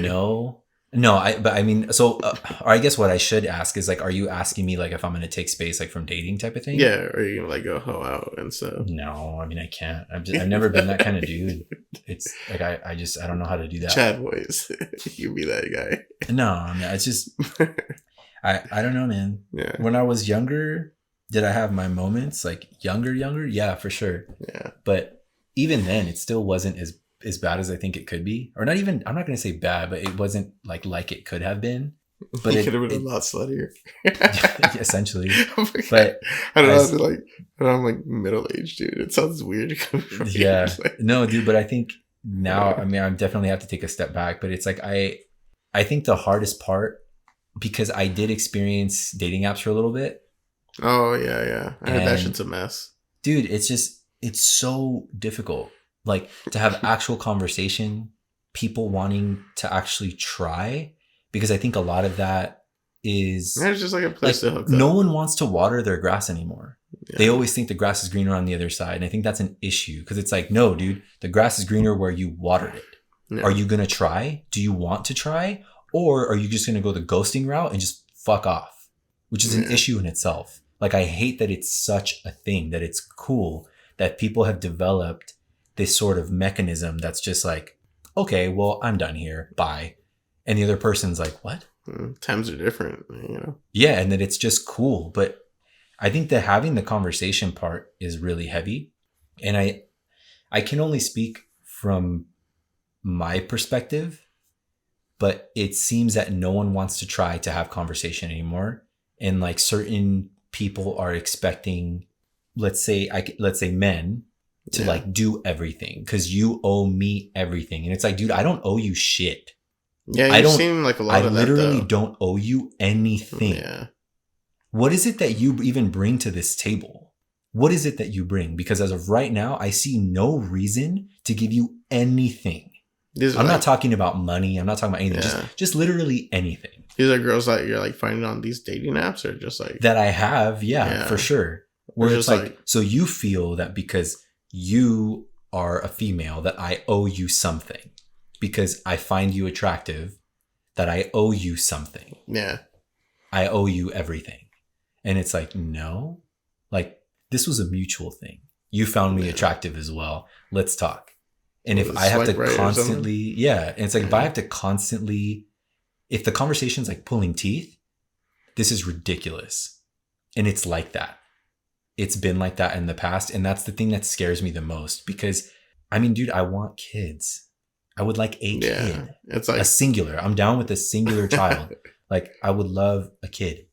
know. No, or I guess what I should ask is like, are you asking me like if I'm going to take space like from dating type of thing? Yeah, or are you gonna like go out and stuff? No, I mean I can't. I've never been that kind of dude. It's like I don't know how to do that. Chad voice, you be that guy. No, I mean it's just I don't know, man. Yeah. When I was younger, did I have my moments? Like younger? Yeah, for sure. Yeah. But even then, it still wasn't as bad as I think it could be. Or not even, I'm not going to say bad, but it wasn't like it could have been. But it could have been a lot sluttier. Essentially. But I don't know, I'm like middle-aged, dude. It sounds weird. Yeah. No, dude, but I think now, I mean, I definitely have to take a step back. But it's like, I think the hardest part, because I did experience dating apps for a little bit. Oh, yeah. I heard that shit's a mess. Dude, it's so difficult. Like to have actual conversation, people wanting to actually try, because I think a lot of that is It's just like a place to hook no up. one wants to water their grass anymore. Yeah. They always think the grass is greener on the other side. And I think that's an issue because it's like, no, dude, the grass is greener where you watered it. Yeah. Are you going to try? Do you want to try? Or are you just going to go the ghosting route and just fuck off? Which is an issue in itself. Like, I hate that it's such a thing, that it's cool that people have developed this sort of mechanism that's just like, okay, well, I'm done here. Bye. And the other person's like, what? Times are different, you know? Yeah. And that it's just cool. But I think that having the conversation part is really heavy. And I can only speak from my perspective, but it seems that no one wants to try to have conversation anymore. And like certain people are expecting, let's say men to like do everything because you owe me everything. And it's like, dude, I don't owe you shit. Yeah, you've seen like a lot of that. I literally don't owe you anything. Yeah. What is it that you even bring to this table? What is it that you bring? Because as of right now, I see no reason to give you anything. I'm not talking about money. I'm not talking about anything. Just literally anything. These are girls that you're like finding on these dating apps, or just like that I have, for sure. Where it's like, so you feel that because you are a female that I owe you something, because I find you attractive, that I owe you something. Yeah, I owe you everything, and it's like, no, like this was a mutual thing. You found me attractive as well. Let's talk. And if I have to constantly, and it's like, if I have to constantly, if the conversation's like pulling teeth, this is ridiculous. And it's like that. It's been like that in the past. And that's the thing that scares me the most because, I mean, dude, I want kids. I would like a kid. It's like a singular. I'm down with a singular child. Like, I would love a kid.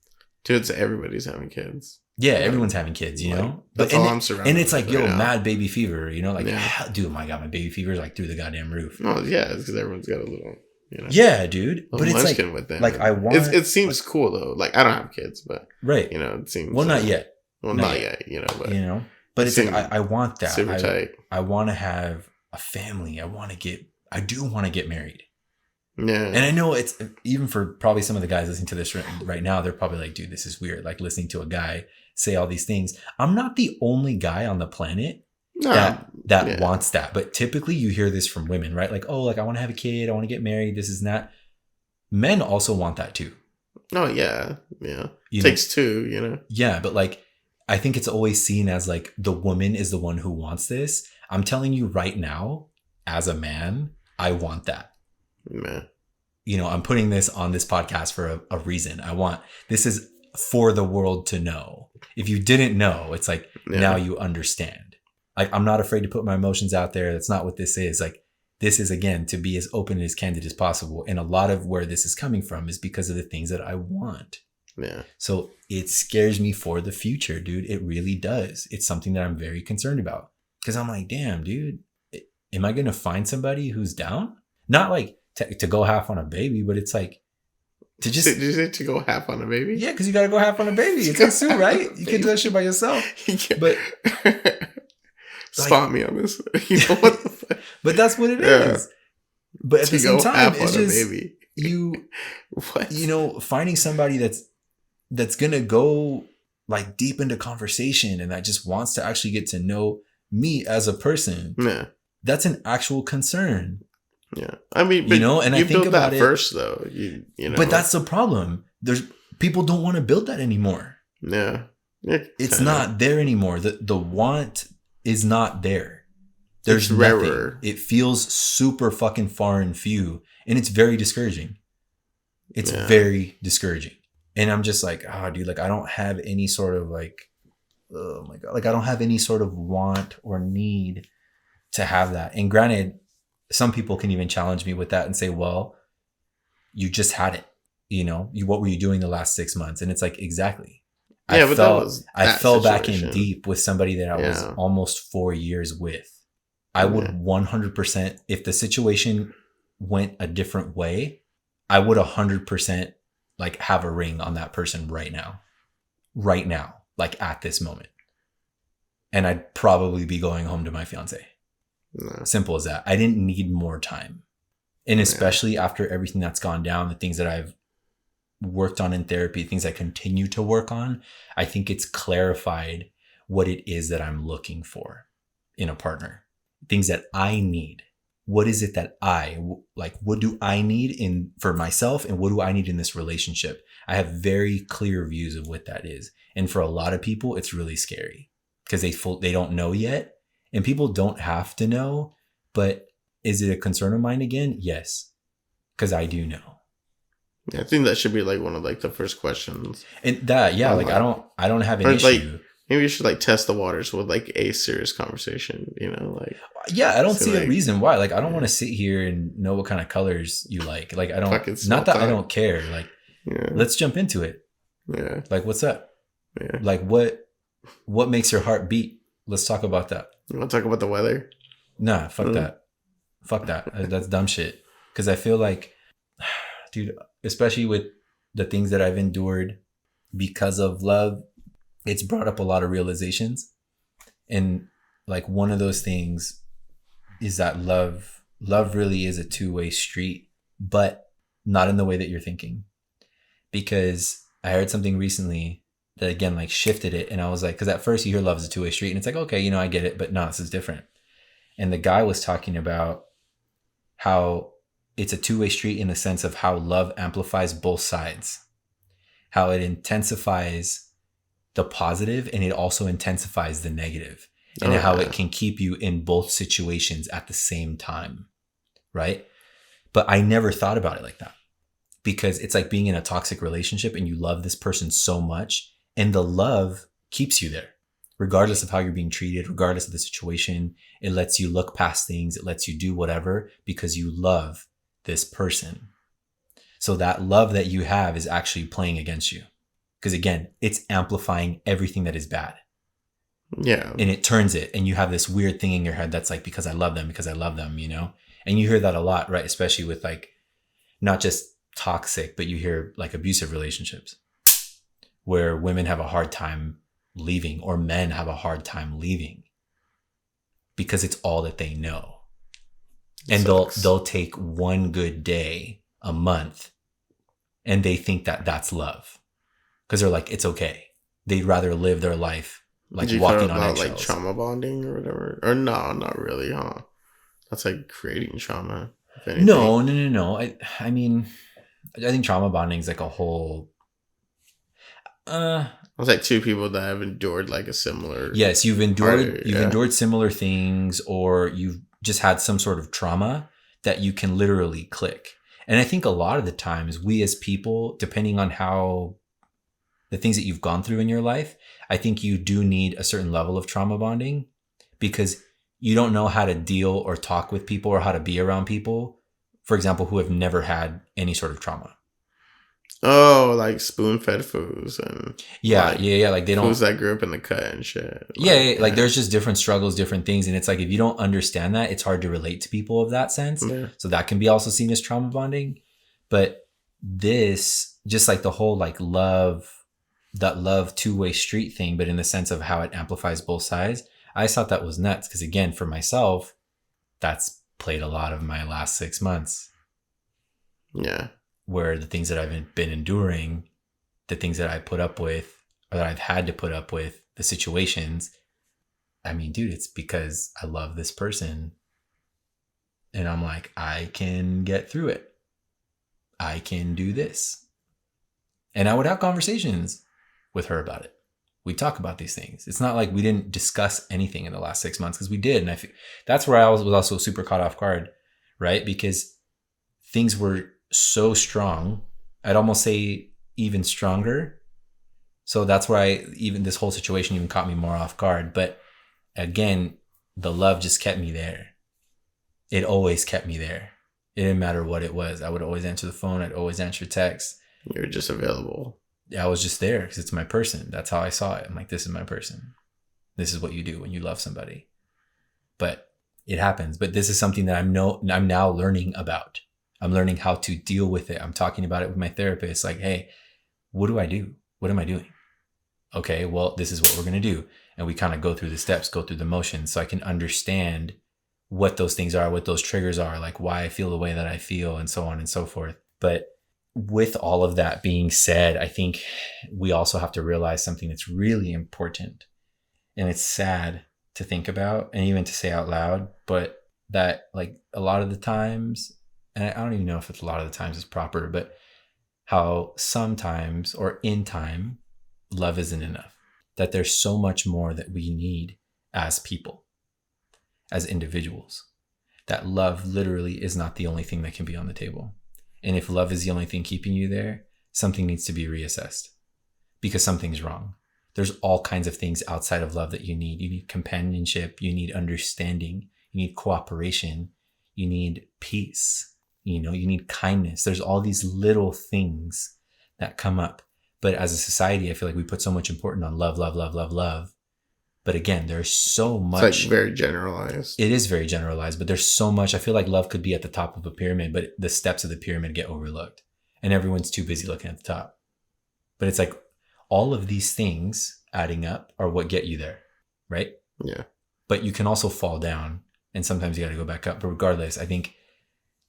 Dude, everybody's having kids. Yeah, everyone's having kids, you know? That's all I'm surrounded and it's like, with mad baby fever, you know? Like, dude, my God, my baby fever is like through the goddamn roof. No, yeah, it's because everyone's got a little, you know. Yeah, dude. But it's like, with them. Like I want... It seems cool, though. Like, I don't have kids, but... Right. You know, it seems... Well, not yet. Well, not yet, you know, but... You know? But it's like, I want that. Super tight. I want to have a family. I do want to get married. Yeah. And I know it's, even for probably some of the guys listening to this right now, they're probably like, dude, this is weird. Like listening to a guy say all these things. I'm not the only guy on the planet that wants that. But typically you hear this from women, right? Like, oh, like I want to have a kid. I want to get married. This is that. Men also want that too. Oh, yeah. Yeah. It takes two, you know? Yeah. But like, I think it's always seen as like the woman is the one who wants this. I'm telling you right now, as a man, I want that. Man. You know, I'm putting this on this podcast for a reason. This is for the world to know. If you didn't know, it's like, now you understand. Like, I'm not afraid to put my emotions out there. That's not what this is. Like, this is, again, to be as open and as candid as possible. And a lot of where this is coming from is because of the things that I want. Yeah. So it scares me for the future, dude. It really does. It's something that I'm very concerned about. Because I'm like, damn, dude, am I going to find somebody who's down? Not like to go half on a baby, but it's like to just... Did you say to go half on a baby? Yeah, because you got to go half on a baby. It's like Sue, right? You can't do that shit by yourself. But spot me on this. You know what the fuck? But that's what it is. But at the same time, it's just baby. you know, finding somebody that's gonna go like deep into conversation and that just wants to actually get to know me as a person. Yeah, that's an actual concern. Yeah, I mean, but you know, and I think about that it first, though. You know, but that's the problem. There's people don't want to build that anymore. Yeah, it's not there anymore. The want is not there. There's nothing. It feels super fucking far and few, and it's very discouraging. It's very discouraging, and I'm just like, dude, like I don't have any sort of like, oh my God, like I don't have any sort of want or need to have that. And granted, some people can even challenge me with that and say, well, you just had it, you know, what were you doing the last 6 months? And it's like, exactly. Yeah, I fell back in deep with somebody that I was almost 4 years with. I would 100%, if the situation went a different way, I would 100% like have a ring on that person right now, like at this moment. And I'd probably be going home to my fiance. No. Simple as that. I didn't need more time. And Yeah. especially after everything that's gone down, the things that I've worked on in therapy, things I continue to work on, I think it's clarified what it is that I'm looking for in a partner, things that I need. What is it that I like? What do I need in for myself, and what do I need in this relationship? I have very clear views of what that is, and for a lot of people, it's really scary because they don't know yet, and people don't have to know. But is it a concern of mine again? Yes, because I do know. Yeah, I think that should be like one of like the first questions And that, yeah, on like like, I don't have an or like issue. maybe you should like test the waters with like a serious conversation. You know, like Yeah, I don't say see a like reason why. Like I don't want yeah, to sit here and know what kind of colors you like. Like I don't, fucking not small that I talk. don't care. Like Yeah, let's jump into it. yeah, Like what's up? yeah. Like what makes your heart beat? Let's talk about that. You want to talk about the weather? Nah, fuck Mm. that. Fuck that. That's dumb shit. Cuz I feel like dude, especially with the things that I've endured because of love, it's brought up a lot of realizations. And like one of those things is that love really is a two-way street, but not in the way that you're thinking. Because I heard something recently that again like shifted it, and I was like, because at first you hear love is a two-way street and it's like, okay, I get it, but no, this is different. And the guy was talking about how it's a two-way street in the sense of how love amplifies both sides, how it intensifies the positive and it also intensifies the negative, and Oh how it yeah, can keep you in both situations at the same time, right? But I never thought about it like that, because it's like being in a toxic relationship and you love this person so much, and the love keeps you there regardless of how you're being treated, regardless of the situation. It lets you look past things, it lets you do whatever because you love this person. So that love that you have is actually playing against you, because again, it's amplifying everything that is bad, yeah. and it turns it, and you have this weird thing in your head that's like, because I love them, because I love them, and you hear that a lot, right? Especially with like not just toxic, but you hear like abusive relationships where women have a hard time leaving, or men have a hard time leaving because it's all that they know. It And sucks. they'll take one good day a month and they think that that's love, because they're like, it's okay. They'd rather live their life like Did you thought walking on about like eggshells. trauma bonding or whatever? Or no, not really, huh? That's like creating trauma, if anything. No. I mean, I think trauma bonding is like a whole uh It's like two people that have endured like a similar yes, harder, you've yeah. endured similar things, or you've just had some sort of trauma that you can literally click. And I think a lot of the times we as people, depending on how the things that you've gone through in your life, I think you do need a certain level of trauma bonding, because you don't know how to deal or talk with people or how to be around people, for example, who have never had any sort of trauma. Oh, like spoon fed foods and like Yeah. Like they foods don't, that grew up in the cut and shit. yeah, Like, like yeah. there's just different struggles, different things. And it's like, if you don't understand that, it's hard to relate to people of that sense. Yeah. So that can be also seen as trauma bonding. But this, just like the whole like that love two-way street thing, but in the sense of how it amplifies both sides, I thought that was nuts. Because again, for myself, that's played a lot of my last 6 months, Yeah. where the things that I've been enduring, the things that I put up with, or that I've had to put up with, the situations. I mean, dude, it's because I love this person. And I'm like, I can get through it. I can do this. And I would have conversations with her about it. We talk about these things. It's not like we didn't discuss anything in the last 6 months, because we did. And that's where I was also super caught off guard, right? Because things were so strong. I'd almost say even stronger. So that's where even this whole situation even caught me more off guard. But again, the love just kept me there. It always kept me there. It didn't matter what it was. I would always answer the phone. I'd always answer text. You're just available. I was just there because it's my person. That's how I saw it. I'm like, this is my person. This is what you do when you love somebody. But it happens. But this is something that I'm now learning about. I'm learning how to deal with it. I'm talking about it with my therapist. Like, hey, what do I do? What am I doing? Okay, well, this is what we're going to do. And we kind of go through the steps, go through the motions, so I can understand what those things are, what those triggers are, like why I feel the way that I feel, and so on and so forth. But with all of that being said, I think we also have to realize something that's really important. And it's sad to think about and even to say out loud, but that like a lot of the times, and I don't even know if it's a lot of the times is proper, but how sometimes or in time, love isn't enough. That there's so much more that we need as people, as individuals. That love literally is not the only thing that can be on the table. And if love is the only thing keeping you there, something needs to be reassessed because something's wrong. There's all kinds of things outside of love that you need. You need companionship. You need understanding. You need cooperation. You need peace. You need kindness. There's all these little things that come up. But as a society, I feel like we put so much importance on love, love, love, love, love. But again, there's so much. It's like very generalized. It is very generalized, but there's so much. I feel like love could be at the top of a pyramid, but the steps of the pyramid get overlooked and everyone's too busy looking at the top. But it's like all of these things adding up are what get you there, right? Yeah. But you can also fall down and sometimes you got to go back up. But regardless, I think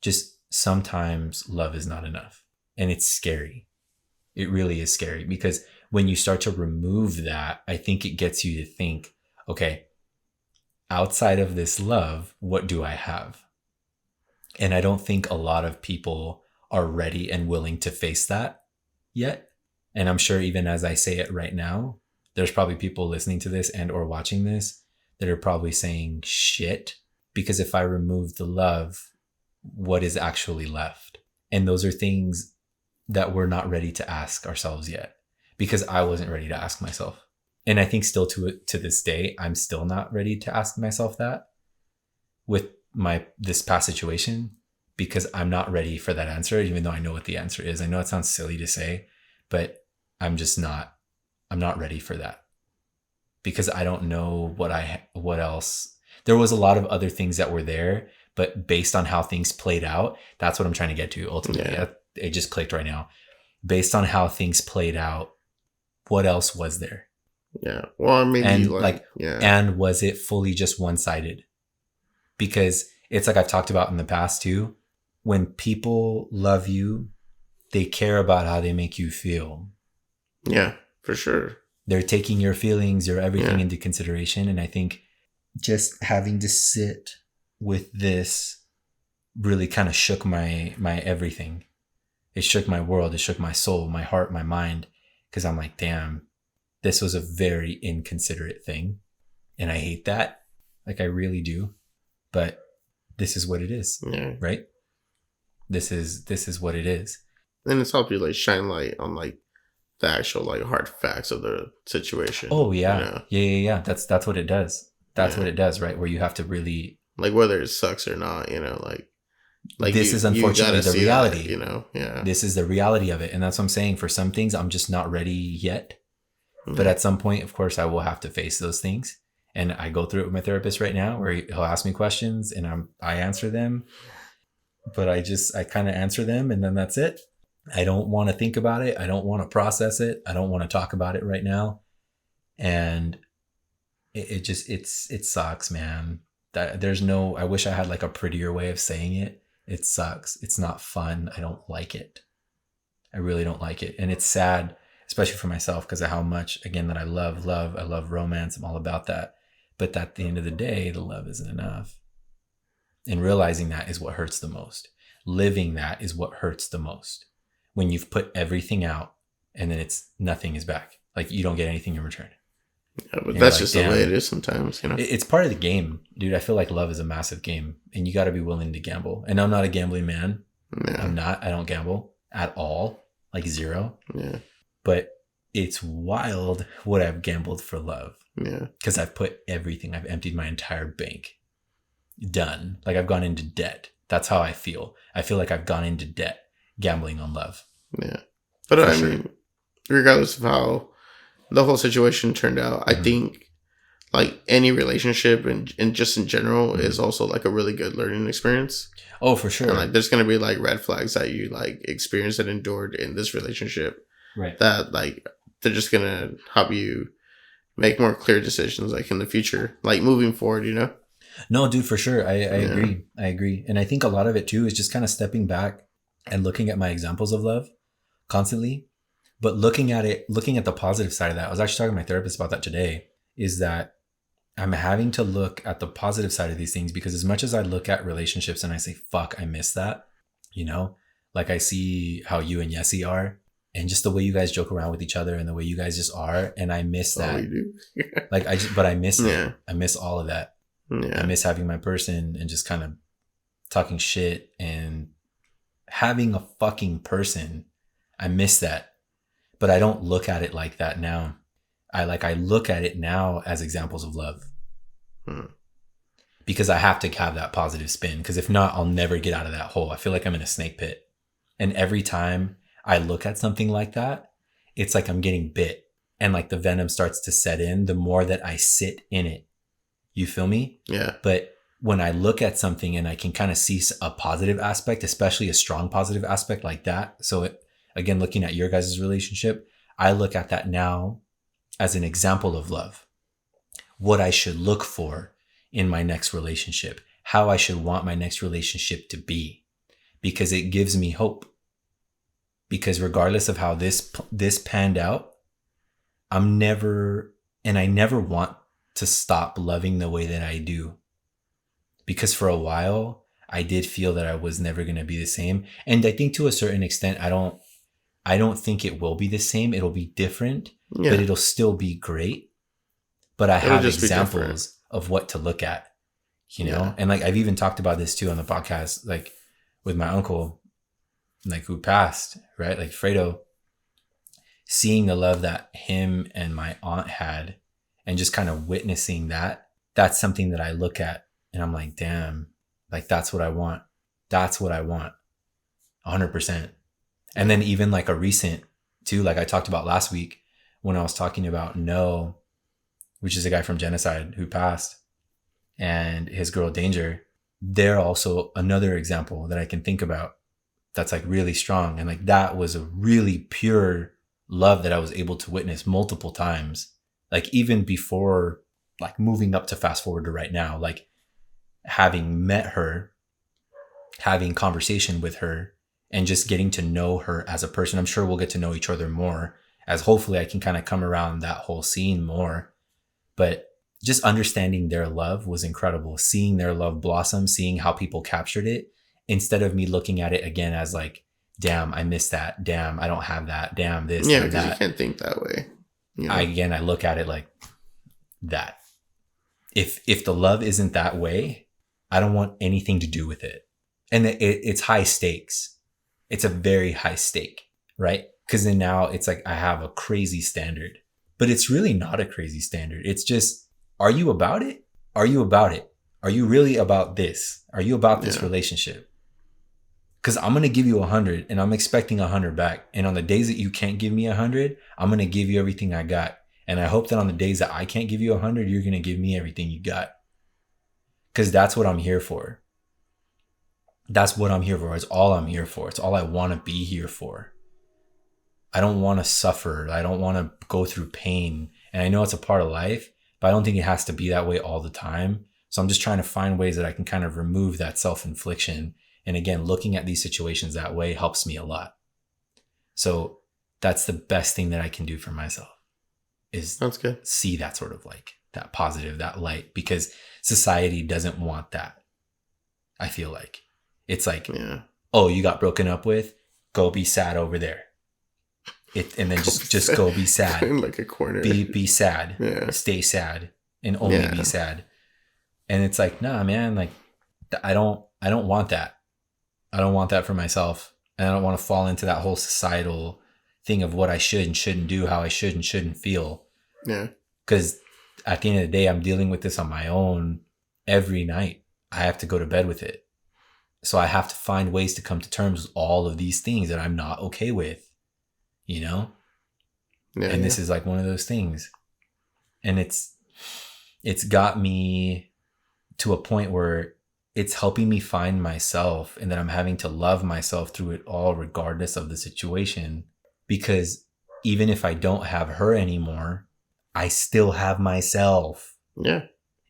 just sometimes love is not enough. And it's scary. It really is scary because when you start to remove that, I think it gets you to think, okay, outside of this love, what do I have? And I don't think a lot of people are ready and willing to face that yet. And I'm sure even as I say it right now, there's probably people listening to this and or watching this that are probably saying shit, because if I remove the love, what is actually left? And those are things that we're not ready to ask ourselves yet, because I wasn't ready to ask myself. And I think still to this day, I'm still not ready to ask myself that with this past situation, because I'm not ready for that answer, even though I know what the answer is. I know it sounds silly to say, but I'm not ready for that because I don't know what else. There was a lot of other things that were there, but based on how things played out, that's what I'm trying to get to ultimately. Yeah. It just clicked right now. Based on how things played out, what else was there? Yeah. Well, maybe and was it fully just one-sided? Because it's like I've talked about in the past too. When people love you, they care about how they make you feel. Yeah, for sure. They're taking your feelings, your everything into consideration. And I think just having to sit with this really kind of shook my everything. It shook my world. It shook my soul, my heart, my mind. Because I'm like, damn, this was a very inconsiderate thing. And I hate that. Like, I really do. But this is what it is. Yeah. Right? This is what it is. And it's helped you like shine light on like the actual like hard facts of the situation. Oh yeah. Yeah. That's what it does. That's what it does, right? Where you have to really, like, whether it sucks or not, like this is unfortunately the reality. Yeah. This is the reality of it. And that's what I'm saying. For some things, I'm just not ready yet. Mm-hmm. But at some point, of course, I will have to face those things. And I go through it with my therapist right now where he'll ask me questions and I answer them. But I kind of answer them and then that's it. I don't want to think about it. I don't want to process it. I don't want to talk about it right now. And it sucks, man. I wish I had like a prettier way of saying it. It sucks. It's not fun. I don't like it. I really don't like it. And it's sad, especially for myself, because of how much, again, that I love. I love romance. I'm all about that. But at the end of the day, the love isn't enough. And realizing that is what hurts the most. Living that is what hurts the most. When you've put everything out and then nothing is back. Like you don't get anything in return. Yeah, but that's just the way it is sometimes, It's part of the game, dude. I feel like love is a massive game and you got to be willing to gamble. And I'm not a gambling man. Yeah. I don't gamble at all. Like zero. Yeah. But it's wild what I've gambled for love. Yeah. Because I've put everything. I've emptied my entire bank. Done. Like I've gone into debt. That's how I feel. I feel like I've gone into debt gambling on love. Yeah. But I mean, regardless of how the whole situation turned out, I think like any relationship and just in general is also like a really good learning experience. Oh, for sure. And like there's going to be like red flags that you like experienced and endured in this relationship. Right. That like they're just going to help you make more clear decisions like in the future, like moving forward, No, dude, for sure. I Yeah. agree. I agree. And I think a lot of it too is just kind of stepping back and looking at my examples of love constantly, but looking at the positive side of that. I was actually talking to my therapist about that today, is that I'm having to look at the positive side of these things, because as much as I look at relationships and I say, fuck, I miss that, you know, like I see how you and Yessie are, and just the way you guys joke around with each other and the way you guys just are. And I miss That's all we that. do. But I miss it. Yeah. I miss all of that. I Yeah. miss having my person and just kind of talking shit and having a fucking person. I miss that. But I don't look at it like that now. I look at it now as examples of love, Hmm. because I have to have that positive spin. Because if not, I'll never get out of that hole. I feel like I'm in a snake pit. And every time I look at something like that, it's like I'm getting bit. And like the venom starts to set in the more that I sit in it. You feel me? Yeah. But when I look at something and I can kind of see a positive aspect, especially a strong positive aspect like that. So again, looking at your guys' relationship, I look at that now as an example of love, what I should look for in my next relationship, how I should want my next relationship to be, because it gives me hope. Because regardless of how this panned out, I never want to stop loving the way that I do. Because for a while, I did feel that I was never going to be the same. And I think to a certain extent, I don't think it will be the same. It'll be different, but Yeah. it'll still be great. But I It'll have just be different. examples of what to look at, Yeah. And like I've even talked about this too on the podcast, like with my uncle, like who passed, right? Like Fredo, seeing the love that him and my aunt had and just kind of witnessing that, that's something that I look at and I'm like, damn, like that's what I want. That's what I want. 100%. And Yeah. then even like a recent too, like I talked about last week when I was talking about No, which is a guy from Genocide who passed, and his girl Danger. They're also another example that I can think about that's like really strong. And like that was a really pure love that I was able to witness multiple times. Like even before like moving up to fast forward to right now, like having met her, having conversation with her, and just getting to know her as a person. I'm sure we'll get to know each other more as hopefully I can kind of come around that whole scene more. But just understanding their love was incredible. Seeing their love blossom, seeing how people captured it, instead of me looking at it again as like, damn, I missed that. Damn, I don't have that. Damn, this, Yeah, damn, because you that. can't think that way. You know? I look at it like that. If the love isn't that way, I don't want anything to do with it. And it's high stakes. It's a very high stake, right? Because then now it's like I have a crazy standard, but it's really not a crazy standard. It's just, are you about it? Are you about it? Are you really about this? Are you about this Yeah. relationship? Because I'm going to give you 100 and I'm expecting 100 back. And on the days that you can't give me 100, I'm going to give you everything I got. And I hope that on the days that I can't give you 100, you're going to give me everything you got. Because that's what I'm here for. That's what I'm here for. It's all I'm here for. It's all I want to be here for. I don't want to suffer. I don't want to go through pain. And I know it's a part of life, but I don't think it has to be that way all the time. So I'm just trying to find ways that I can kind of remove that self-infliction. And again, looking at these situations that way helps me a lot. So that's the best thing that I can do for myself, is That's good. see that sort of like that positive, that light, because society doesn't want that. I feel like it's like, Yeah. oh, you got broken up with, go be sad over there. And then just go be sad. In like a corner. Be sad. Yeah. Stay sad and only Yeah. be sad. And it's like, nah, man, like I don't want that. I don't want that for myself. And I don't want to fall into that whole societal thing of what I should and shouldn't do, how I should and shouldn't feel. Yeah. Because at the end of the day, I'm dealing with this on my own every night. I have to go to bed with it. So I have to find ways to come to terms with all of these things that I'm not okay with, Yeah. And this is like one of those things. And it's got me to a point where it's helping me find myself, and that I'm having to love myself through it all, regardless of the situation. Because even if I don't have her anymore, I still have myself. Yeah.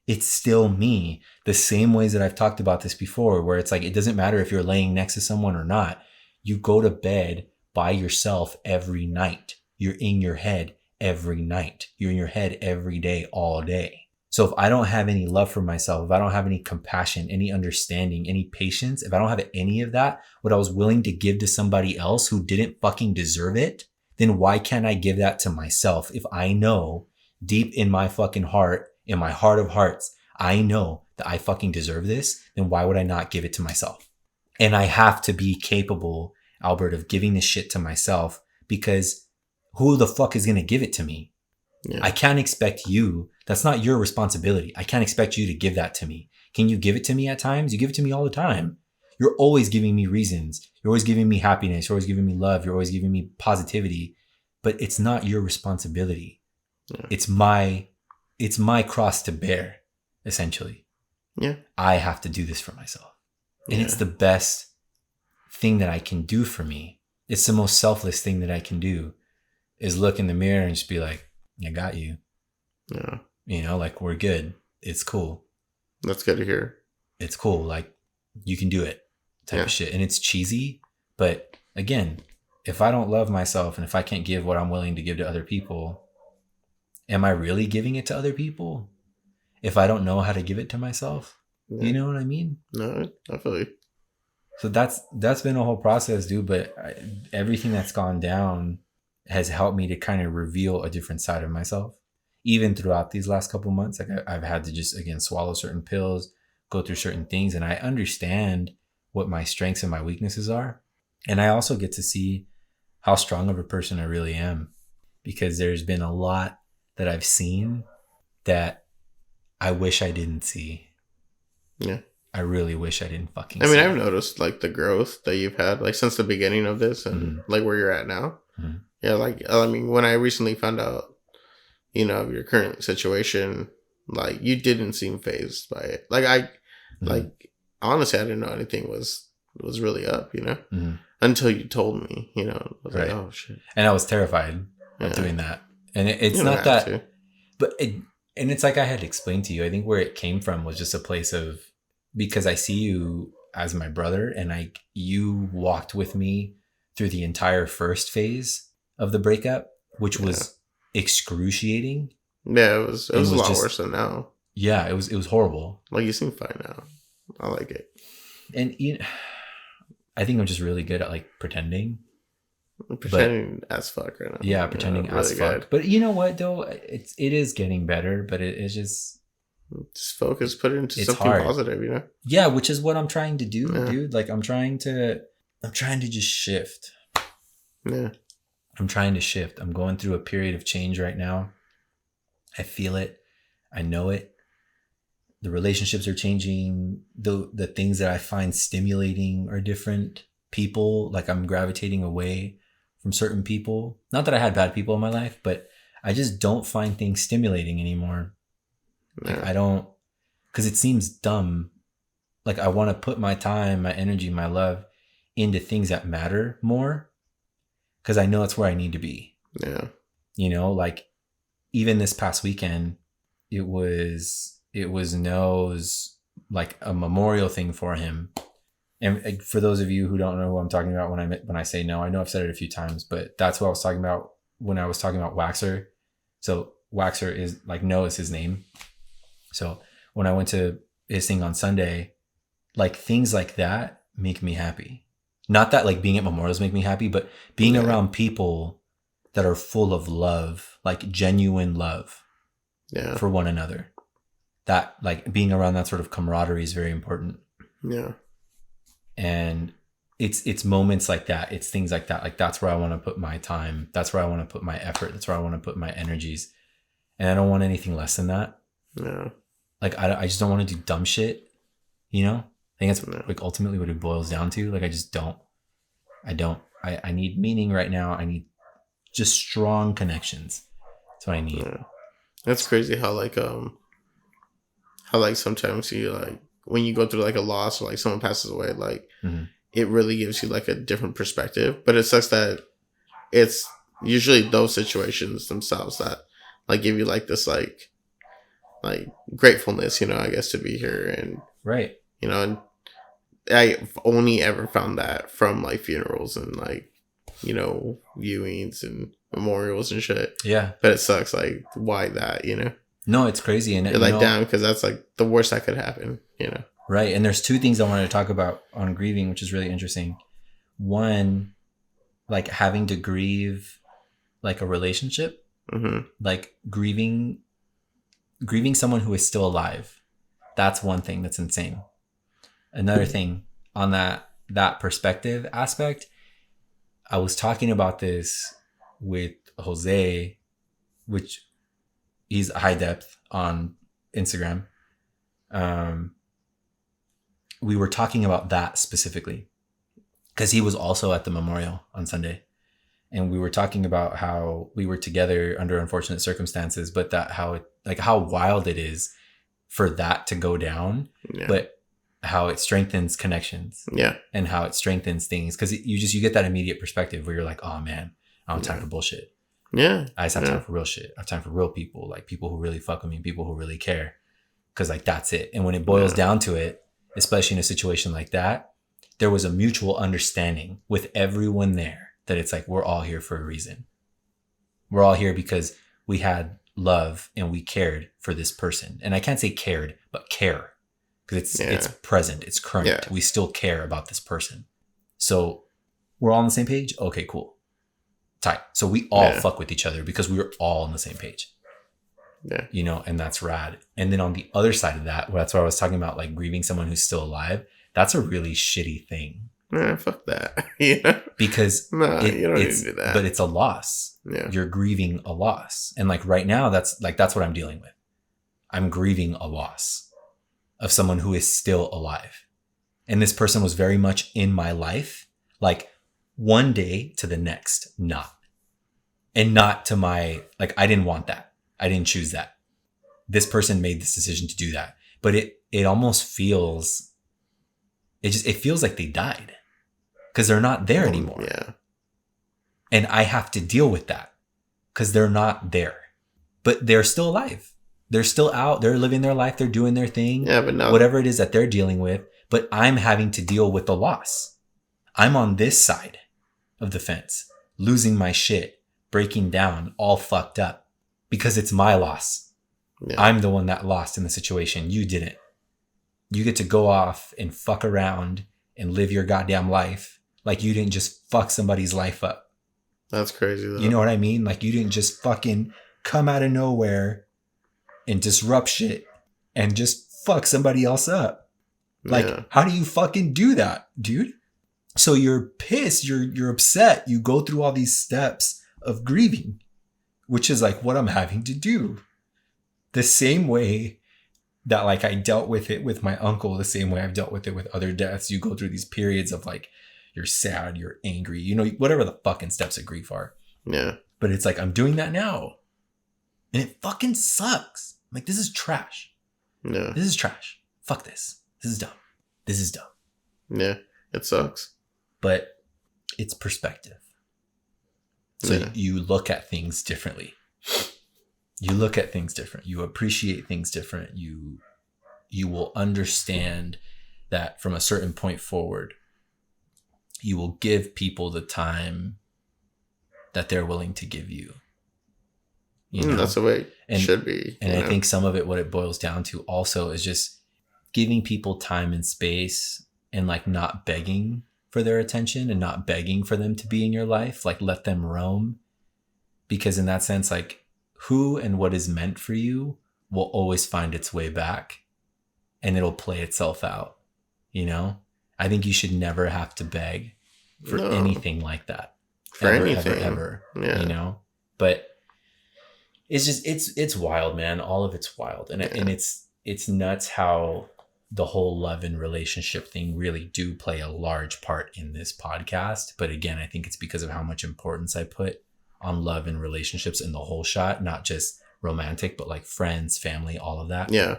It's still me. The same ways that I've talked about this before, where it's like, it doesn't matter if you're laying next to someone or not. You go to bed by yourself every night. You're in your head every night. You're in your head every day, all day. So if I don't have any love for myself, if I don't have any compassion, any understanding, any patience, if I don't have any of that, what I was willing to give to somebody else who didn't fucking deserve it, then why can't I give that to myself? If I know deep in my fucking heart, in my heart of hearts, I know that I fucking deserve this, then why would I not give it to myself? And I have to be capable, Albert, of giving this shit to myself, because who the fuck is going to give it to me? Yeah. I can't expect you. That's not your responsibility. I can't expect you to give that to me. Can you give it to me at times? You give it to me all the time. You're always giving me reasons. You're always giving me happiness. You're always giving me love. You're always giving me positivity. But it's not your responsibility. Yeah. It's my cross to bear, essentially. Yeah. I have to do this for myself. And Yeah. it's the best thing that I can do for me. It's the most selfless thing that I can do, is look in the mirror and just be like, I got you. Yeah. You know, like, we're good. It's cool. That's good to hear. It's cool. Like, you can do it type of shit. And it's cheesy. But again, if I don't love myself and if I can't give what I'm willing to give to other people, am I really giving it to other people? If I don't know how to give it to myself, you know what I mean? No, I feel you. So that's been a whole process, dude. But everything that's gone down has helped me to kind of reveal a different side of myself. Even throughout these last couple months, like I've had to just, again, swallow certain pills, go through certain things. And I understand what my strengths and my weaknesses are. And I also get to see how strong of a person I really am, because there's been a lot that I've seen that I wish I didn't see. Yeah. I really wish I didn't fucking I mean, see. I've noticed like the growth that you've had like since the beginning of this and like where you're at now. Mm-hmm. Yeah. Like, I mean, when I recently found out, you know, of your current situation, like you didn't seem phased by it. Like like honestly, I didn't know anything was really up, you know, until you told me, you know, I was like, oh shit. And I was terrified of doing that. And it's You not that, to. but and it's like I had explained to you, I think where it came from was just a place of, because I see you as my brother, and you walked with me through the entire first phase of the breakup, which was excruciating. Yeah, it was a lot just worse than now. Yeah, it was horrible. Like, you seem fine now. I like it. And I think I'm just really good at like pretending. Pretending as fuck right now. Yeah, pretending as fuck. Good. But you know what though? It is getting better, but it's just focus, put it into something positive, you know? Yeah, which is what I'm trying to do, dude. Like I'm trying to just shift. Yeah. I'm trying to shift. I'm going through a period of change right now. I feel it. I know it. The relationships are changing. The things that I find stimulating are different. People, like I'm gravitating away from certain people. Not that I had bad people in my life, but I just don't find things stimulating anymore. Like I don't, because it seems dumb. Like I want to put my time, my energy, my love into things that matter more, because I know it's where I need to be. Yeah. You know, like even this past weekend, it was Noah's like a memorial thing for him. And for those of you who don't know who I'm talking about when I say no, I know I've said it a few times, but that's what I was talking about when I was talking about Waxer. So Waxer is like Noah is his name. So when I went to his thing on Sunday, like things like that make me happy. Not that like being at memorials make me happy, but being around people that are full of love, like genuine love for one another. That like being around that sort of camaraderie is very important. Yeah. And it's moments like that. It's things like that. Like that's where I want to put my time. That's where I want to put my effort. That's where I want to put my energies. And I don't want anything less than that. No. Like I just don't want to do dumb shit. You know? I think that's like ultimately what it boils down to. Like I just don't. I need meaning right now. I need just strong connections. That's what I need. Yeah. That's crazy how sometimes you like when you go through like a loss or like someone passes away, like it really gives you like a different perspective. But it sucks that it's usually those situations themselves that like give you like this like like gratefulness, I guess, to be here. And, Right. And I've only ever found that from like funerals and like, viewings and memorials and shit. Yeah. But it sucks. Like, why that, No, it's crazy. And You're like, damn, because that's like the worst that could happen, Right. And there's two things I wanted to talk about on grieving, which is really interesting. One, like having to grieve like a relationship, like grieving someone who is still alive. That's one thing that's insane. Another thing on that perspective aspect, I was talking about this with Jose, which he's high depth on Instagram. We were talking about that specifically because he was also at the memorial on Sunday. And we were talking about how we were together under unfortunate circumstances, but that how wild it is for that to go down, but how it strengthens connections, and how it strengthens things because you get that immediate perspective where you're like, oh man, I don't have time for bullshit. I just have time for real shit. I have time for real people, like people who really fuck with me, people who really care, because like that's it. And when it boils down to it, especially in a situation like that, there was a mutual understanding with everyone there that it's like, we're all here for a reason. We're all here because we had love and we cared for this person. And I can't say cared, but care. Because it's present, it's current. Yeah. We still care about this person. So we're all on the same page? Okay, cool. Tight. So we all fuck with each other because we were all on the same page. Yeah. And that's rad. And then on the other side of that, that's where I was talking about like grieving someone who's still alive. That's a really shitty thing. Fuck that. Because you don't need to do that. But it's a loss. Yeah. You're grieving a loss. And like right now, that's what I'm dealing with. I'm grieving a loss of someone who is still alive. And this person was very much in my life, like one day to the next, not. And not to my, like, I didn't want that. I didn't choose that. This person made this decision to do that. But it almost feels, it feels like they died. Because they're not there anymore. Yeah. And I have to deal with that. Because they're not there. But they're still alive. They're still out. They're living their life. They're doing their thing. Yeah, but no. Whatever it is that they're dealing with. But I'm having to deal with the loss. I'm on this side of the fence. Losing my shit. Breaking down. All fucked up. Because it's my loss. Yeah. I'm the one that lost in the situation. You didn't. You get to go off and fuck around and live your goddamn life. Like you didn't just fuck somebody's life up. That's crazy though. You know what I mean? Like you didn't just fucking come out of nowhere and disrupt shit and just fuck somebody else up. Like, how do you fucking do that, dude? So you're pissed, you're upset. You go through all these steps of grieving, which is like what I'm having to do. The same way that like I dealt with it with my uncle, the same way I've dealt with it with other deaths. You go through these periods of like, you're sad, you're angry, whatever the fucking steps of grief are. Yeah. But it's like, I'm doing that now. And it fucking sucks. I'm like, this is trash. Yeah. This is trash. Fuck this. This is dumb. This is dumb. Yeah. It sucks. But it's perspective. So you look at things differently. You look at things different. You appreciate things different. You will understand that from a certain point forward, you will give people the time that they're willing to give you. That's the way it should be. And I think some of it, what it boils down to also is just giving people time and space and like not begging for their attention and not begging for them to be in your life. Like let them roam. Because in that sense, like who and what is meant for you will always find its way back and it'll play itself out. I think you should never have to beg for anything like that. For anything. Ever. Yeah. But it's just, it's wild, man. All of it's wild. And it's nuts how the whole love and relationship thing really do play a large part in this podcast. But again, I think it's because of how much importance I put on love and relationships in the whole shot, not just romantic, but like friends, family, all of that. Yeah.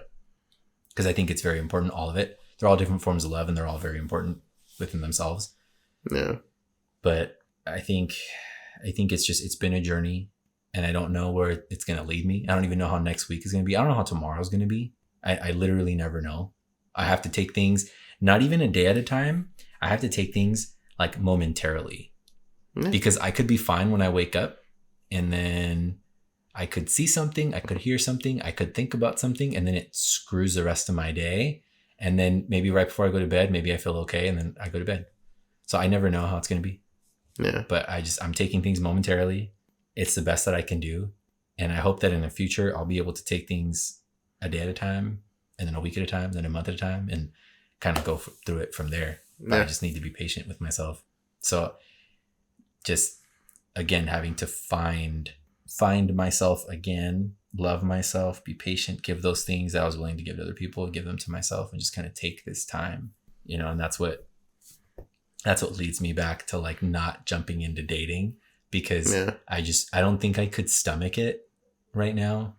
Because I think it's very important, all of it. They're all different forms of love and they're all very important within themselves. Yeah. But I think it's been a journey. and I don't know where it's going to lead me. I don't even know how next week is going to be. I don't know how tomorrow's going to be. I literally never know. I have to take things, not even a day at a time. I have to take things like momentarily, because I could be fine when I wake up, and then I could see something, I could hear something, I could think about something, and then it screws the rest of my day. And then maybe right before I go to bed, maybe I feel okay, and then I go to bed. So I never know how it's going to be. Yeah. But I'm taking things momentarily. It's the best that I can do. And I hope that in the future, I'll be able to take things a day at a time, and then a week at a time, then a month at a time, and kind of go through it from there. But I just need to be patient with myself. So just, again, having to find myself again, love myself, be patient, give those things that I was willing to give to other people, give them to myself, and just kind of take this time, and that's what leads me back to like not jumping into dating, because I don't think I could stomach it right now.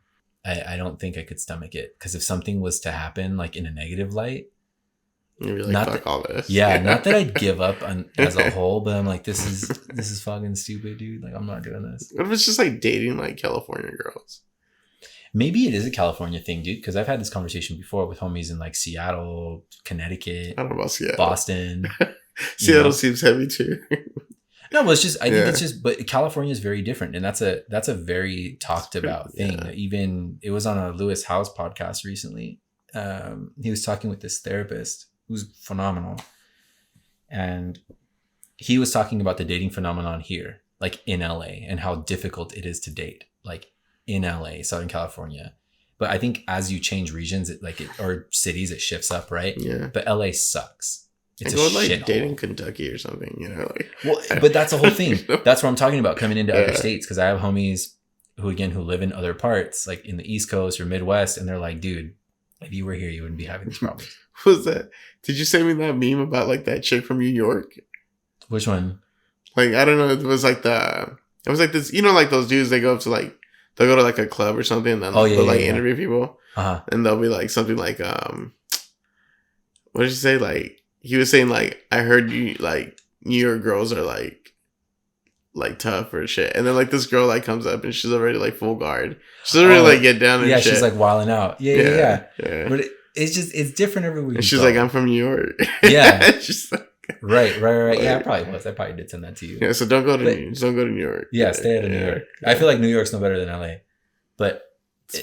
I don't think I could stomach it, because if something was to happen like in a negative light, you'd be like, fuck all this. Yeah, not that I'd give up on as a whole, but I'm like, this is fucking stupid, dude. Like, I'm not doing this. What if it's just like dating like California girls? Maybe it is a California thing, dude, because I've had this conversation before with homies in like Seattle, Connecticut, I don't know about Seattle, Boston. Seattle seems heavy too. No, but it's just, I think it's just, but California is very different, and that's a very talked about thing. Yeah. Even it was on a Lewis Howes podcast recently. He was talking with this therapist who's phenomenal, and he was talking about the dating phenomenon here, like in LA, and how difficult it is to date, like in LA, Southern California. But I think as you change regions, or cities, it shifts up, right? Yeah. But LA sucks. It's go like dating Kentucky or something, like. Well, but that's the whole thing. That's what I'm talking about, coming into other states, because I have homies who live in other parts, like in the East Coast or Midwest, and they're like, dude, if you were here, you wouldn't be having these problems. What was that? Did you send me that meme about like that chick from New York? Which one? Like, I don't know. It was like this, like those dudes, they go up to like, they'll go to like a club or something, and then they'll interview people. Uh-huh. And they'll be like something like, what did you say? Like, he was saying like, I heard you like New York girls are like tough or shit. And then like this girl like comes up and she's already like full guard. She's already like get down and shit. She's like wilding out. Yeah. But it's different everywhere. And she's like, I'm from New York. Yeah. She's like, right. Yeah, I probably was. I probably did send that to you. Yeah, so don't go to New York. Yeah, stay out of New York. Yeah. I feel like New York's no better than LA. But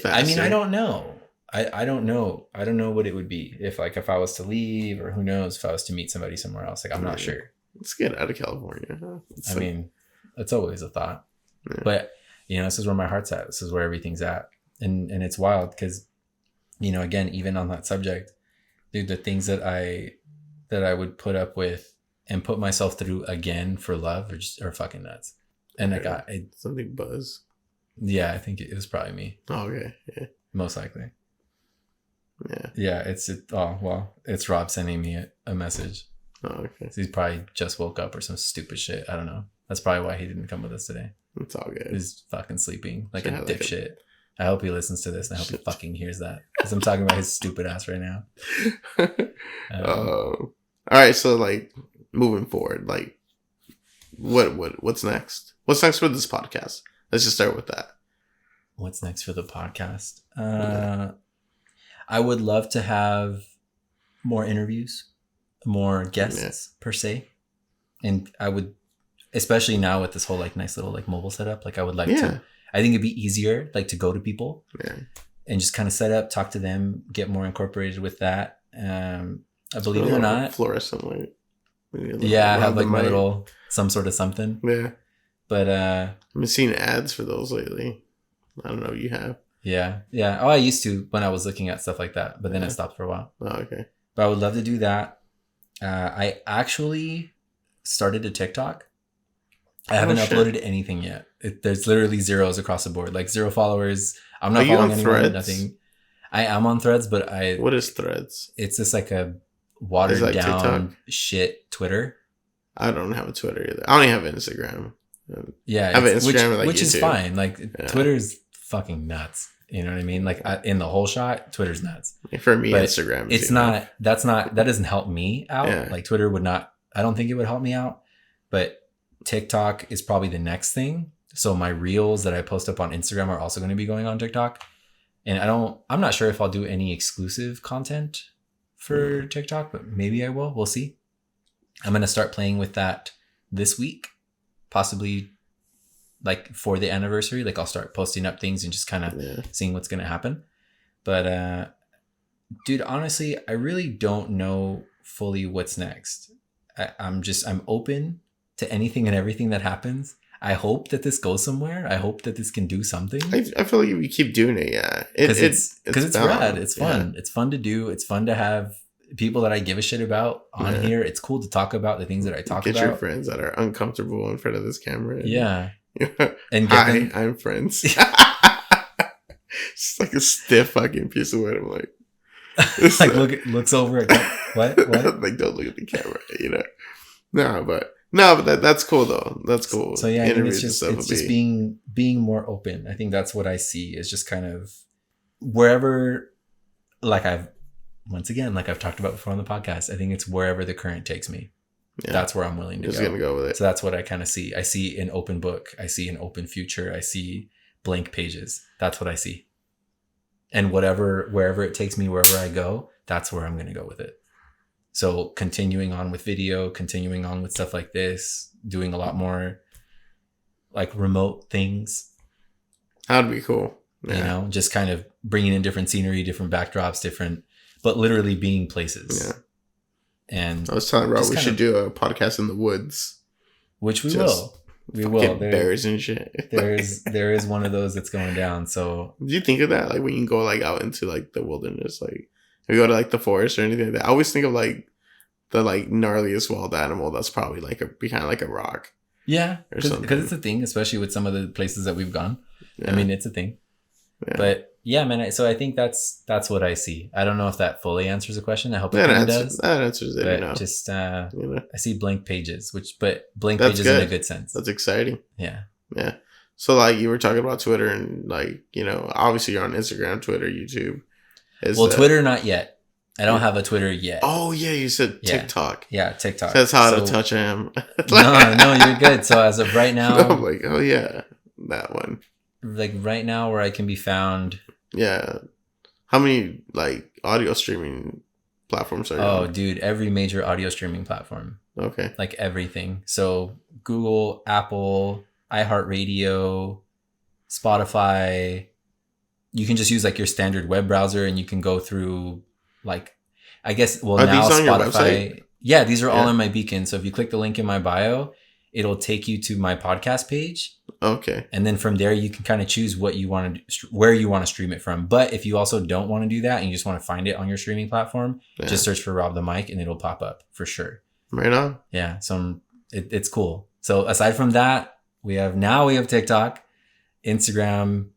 I mean, I don't know. I don't know. I don't know what it would be if I was to leave, or who knows if I was to meet somebody somewhere else. Like, I'm not sure. Let's get out of California. I mean, it's always a thought. Yeah. But, this is where my heart's at. This is where everything's at. And it's wild because, again, even on that subject, dude, the things that I would put up with and put myself through again for love are fucking nuts. And something buzz. Yeah, I think it was probably me. Oh, okay. Yeah. Most likely. Yeah. Yeah, it's Rob sending me a message. Oh, okay. So he's probably just woke up or some stupid shit. I don't know. That's probably why he didn't come with us today. It's all good. He's fucking sleeping like a dipshit. I hope he listens to this, and I hope he fucking hears that, because I'm talking about his stupid ass right now. All right, so like moving forward, like what's next? What's next for this podcast? Let's just start with that. What's next for the podcast? I would love to have more interviews, more guests per se. And I would, especially now with this whole like nice little like mobile setup, like I would like to, I think it'd be easier like to go to people and just kind of set up, talk to them, get more incorporated with that. I believe it or not. Fluorescent light. Yeah, have like my little, some sort of something. Yeah. But I've been seeing ads for those lately. I don't know if you have. Yeah. Oh, I used to when I was looking at stuff like that, but then I stopped for a while. Oh, okay. But I would love to do that. I actually started a TikTok. I haven't uploaded anything yet. There's literally zeros across the board, like 0 followers. I'm not following anyone. Nothing. I am on Threads, but What is Threads? It's just like a watered down shit Twitter. I don't have a Twitter either. I only have Instagram. Yeah, I have an Instagram, which is fine. Like Twitter's fucking nuts. You know what I mean? Like in the whole shot, Twitter's nuts. For me, but Instagram. It's not. That doesn't help me out. Yeah. Like Twitter would not. I don't think it would help me out. But TikTok is probably the next thing. So my reels that I post up on Instagram are also going to be going on TikTok. And I'm not sure if I'll do any exclusive content for TikTok, but maybe I will. We'll see. I'm going to start playing with that this week, possibly like for the anniversary. Like I'll start posting up things and just kind of seeing what's going to happen. But dude, honestly, I really don't know fully what's next. I'm open to anything and everything that happens. I hope that this goes somewhere. I hope that this can do something. I feel like if we keep doing it, because it's rad. It's fun. Yeah. It's fun to do. It's fun to have people that I give a shit about on here. It's cool to talk about the things that I talk about. Get your friends that are uncomfortable in front of this camera. And I'm friends. It's like a stiff fucking piece of wood. I'm like, like looks over at what? Like, don't look at the camera. No, but that's cool though. That's cool. So yeah, I mean, it's just being more open. I think that's what I see is just kind of wherever, like I've talked about before on the podcast. I think it's wherever the current takes me. Yeah. That's where I'm willing to go. Gonna go with it. So that's what I kind of see. I see an open book. I see an open future. I see blank pages. That's what I see. And wherever it takes me, wherever I go, that's where I'm going to go with it. So continuing on with video, continuing on with stuff like this, doing a lot more like remote things. That'd be cool. Yeah. Just kind of bringing in different scenery, different backdrops, but literally being places. Yeah. And I was telling Rob we should do a podcast in the woods. Which we will. We will. Bears and shit. There is one of those that's going down. So do you think of that? Like when you go like out into like the wilderness, like if you go to like the forest or anything like that, I always think of like the like gnarliest wild animal that's probably like behind like a rock. Yeah. Because it's a thing, especially with some of the places that we've gone. Yeah. I mean, it's a thing. Yeah. But yeah, man. So I think that's what I see. I don't know if that fully answers the question. I hope it does. That answers it. But just I see blank pages, but blank pages in a good sense. That's exciting. Yeah. Yeah. So like you were talking about Twitter and like, obviously you're on Instagram, Twitter, YouTube. Twitter not yet. I don't have a Twitter yet. Oh yeah, you said TikTok. Yeah, TikTok. That's how to touch him. No, you're good. So as of right now, I'm like, oh yeah, that one. Like right now, where I can be found. Yeah. How many like audio streaming platforms are you on? Dude, every major audio streaming platform. Okay. Like everything. So Google, Apple, iHeartRadio, Spotify. You can just use like your standard web browser and you can go through like, I guess, now these on your Spotify. website? Yeah, these are all in my beacon. So if you click the link in my bio, it'll take you to my podcast page. Okay. And then from there, you can kind of choose what you want to, where you want to stream it from. But if you also don't want to do that and you just want to find it on your streaming platform, just search for Rob the Mic and it'll pop up for sure. Right on. Yeah. So it's cool. So aside from that, we have TikTok, Instagram,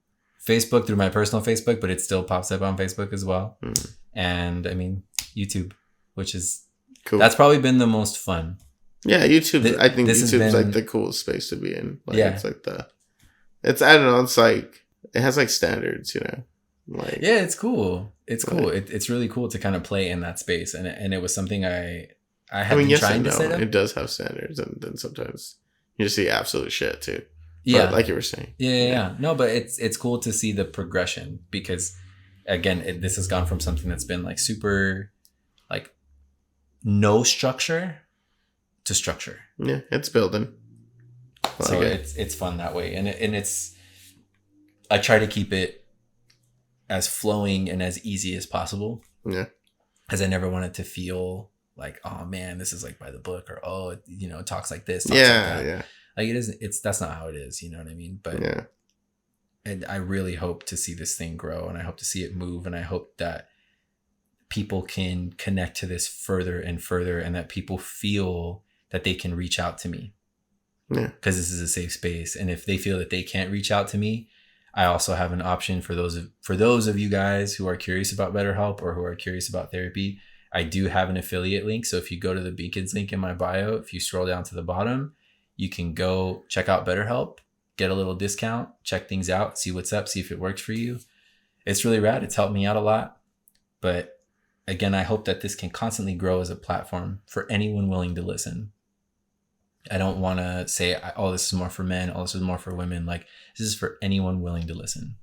Facebook through my personal Facebook, but it still pops up on Facebook as well. Mm. And I mean, YouTube, which is cool. That's probably been the most fun. Yeah, YouTube. I think YouTube's like the coolest space to be in. Like, it's like I don't know. It's like it has like standards, Like it's cool. It's cool. It's really cool to kind of play in that space, and it was something I have been trying to set up. It does have standards, and then sometimes you just see absolute shit too. Yeah, but like you were saying. Yeah. No, but it's cool to see the progression because, again, this has gone from something that's been like super, like, no structure. To structure. Yeah, it's building. So it's fun that way. And it's I try to keep it as flowing and as easy as possible. Yeah. Because I never want it to feel like, oh man, this is like by the book, or it talks like this. Yeah. Like it isn't, that's not how it is, you know what I mean? But yeah. And I really hope to see this thing grow, and I hope to see it move, and I hope that people can connect to this further and further, and that people feel that they can reach out to me. Yeah. Because this is a safe space. And if they feel that they can't reach out to me, I also have an option for those of you guys who are curious about BetterHelp or who are curious about therapy. I do have an affiliate link. So if you go to the Beacons link in my bio, if you scroll down to the bottom, you can go check out BetterHelp, get a little discount, check things out, see what's up, see if it works for you. It's really rad. It's helped me out a lot. But again, I hope that this can constantly grow as a platform for anyone willing to listen. I don't want to say, oh, this is more for men, oh, this is more for women. Like, this is for anyone willing to listen.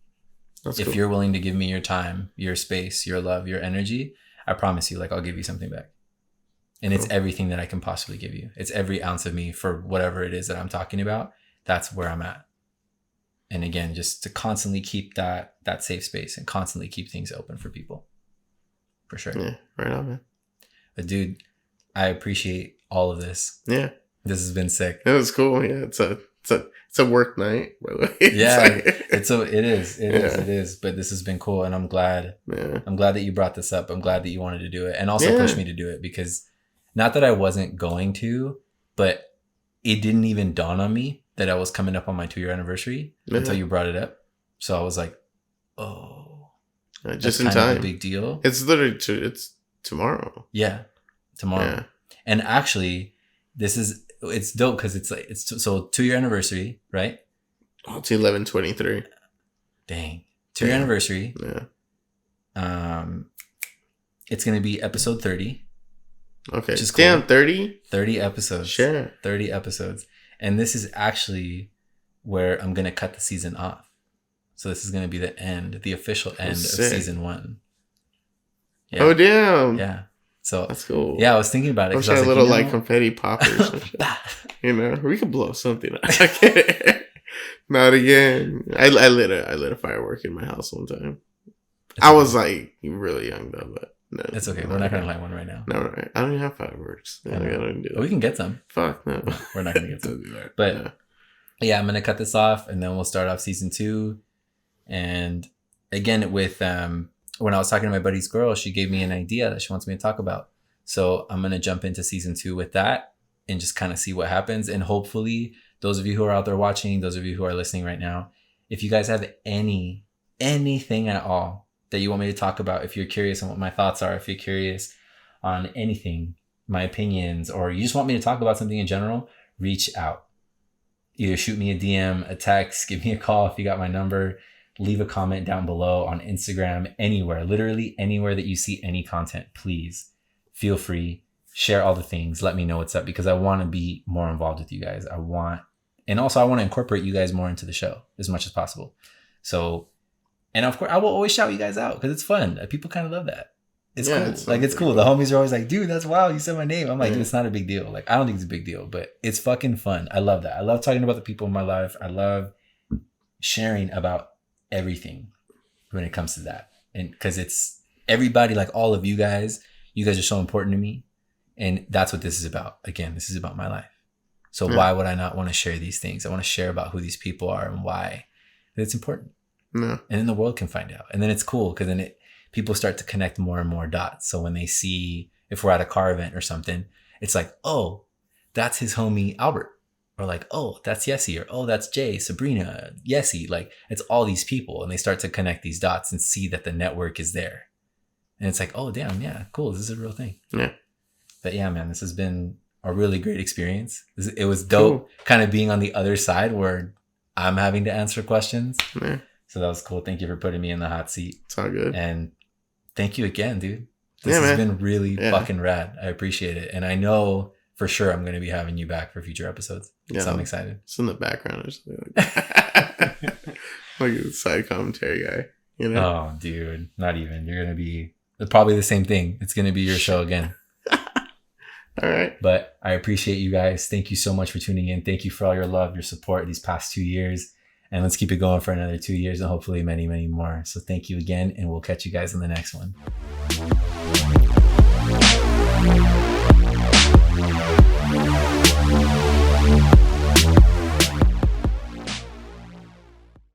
That's if cool. you're willing to give me your time, your space, your love, your energy, I promise you, like, I'll give you something back. And Cool. it's everything that I can possibly give you. It's every ounce of me for whatever it is that I'm talking about. That's where I'm at. And again, just to constantly keep that safe space and constantly keep things open for people. For sure. Yeah, right on, man. But dude, I appreciate all of this. Yeah. This has been sick. It was cool. Yeah, it's a work night, by the way. It is. But this has been cool, and I'm glad. Yeah. I'm glad that you brought this up. I'm glad that you wanted to do it, and also pushed me to do it, because not that I wasn't going to, but it didn't even dawn on me that I was coming up on my 2-year anniversary until you brought it up. So I was like, oh, just in time. A big deal. It's literally it's tomorrow. Yeah, tomorrow. Yeah. And actually, it's dope because it's so 2-year anniversary, right? Oh, it's 11/23. Dang, 2-year anniversary. Yeah. It's gonna be episode 30. Okay. Which is cool. Damn, 30? 30 episodes. Sure. 30 episodes. And this is actually where I'm going to cut the season off. So this is going to be the official end of season 1. Yeah. Oh, damn. Yeah. So that's cool. Yeah, I was thinking about it. I wish I had a little like confetti poppers. We could blow something up. Not again. I lit a firework in my house one time. I was like really young though, but no. It's okay. We're not going to light one right now. No, right. I don't even have fireworks. I don't do that. We can get some. Fuck no. We're not going to get some. But yeah, I'm going to cut this off, and then we'll start off season 2. And again, with when I was talking to my buddy's girl, she gave me an idea that she wants me to talk about. So I'm going to jump into season 2 with that and just kind of see what happens. And hopefully those of you who are out there watching, those of you who are listening right now, if you guys have anything at all that you want me to talk about, if you're curious on what my thoughts are, if you're curious on anything, my opinions, or you just want me to talk about something in general, reach out. Either shoot me a DM, a text, give me a call if you got my number, leave a comment down below on Instagram, anywhere, literally anywhere that you see any content, please feel free, share all the things, let me know what's up, because I want to be more involved with you guys. And also I want to incorporate you guys more into the show as much as possible. So, and of course, I will always shout you guys out because it's fun. People kind of love that. It's cool. It's cool. The homies are always like, dude, that's wow. You said my name. I'm like, dude, it's not a big deal. Like, I don't think it's a big deal, but it's fucking fun. I love that. I love talking about the people in my life. I love sharing about everything when it comes to that. And because it's everybody, like all of you guys are so important to me. And that's what this is about. Again, this is about my life. So why would I not want to share these things? I want to share about who these people are and why. It's important. No. And then the world can find out. And then it's cool because then people start to connect more and more dots. So when they see, if we're at a car event or something, it's like, oh, that's his homie Albert. Or like, oh, that's Yessie. Or, oh, that's Jay, Sabrina, Yessie. Like, it's all these people. And they start to connect these dots and see that the network is there. And it's like, oh, damn, yeah, cool. This is a real thing. Yeah. But yeah, man, this has been a really great experience. It was dope kind of being on the other side where I'm having to answer questions. Yeah. So that was cool. Thank you for putting me in the hot seat. It's all good. And thank you again, dude. This has been really fucking rad. I appreciate it. And I know for sure I'm going to be having you back for future episodes. Yeah, so I'm excited. It's in the background or something like that. Like a side commentary guy, you know? Oh, dude. Not even. You're going to be probably the same thing. It's going to be your show again. All right. But I appreciate you guys. Thank you so much for tuning in. Thank you for all your love, your support these past 2 years. And let's keep it going for another 2 years and hopefully many, many more. So thank you again. And we'll catch you guys in the next one.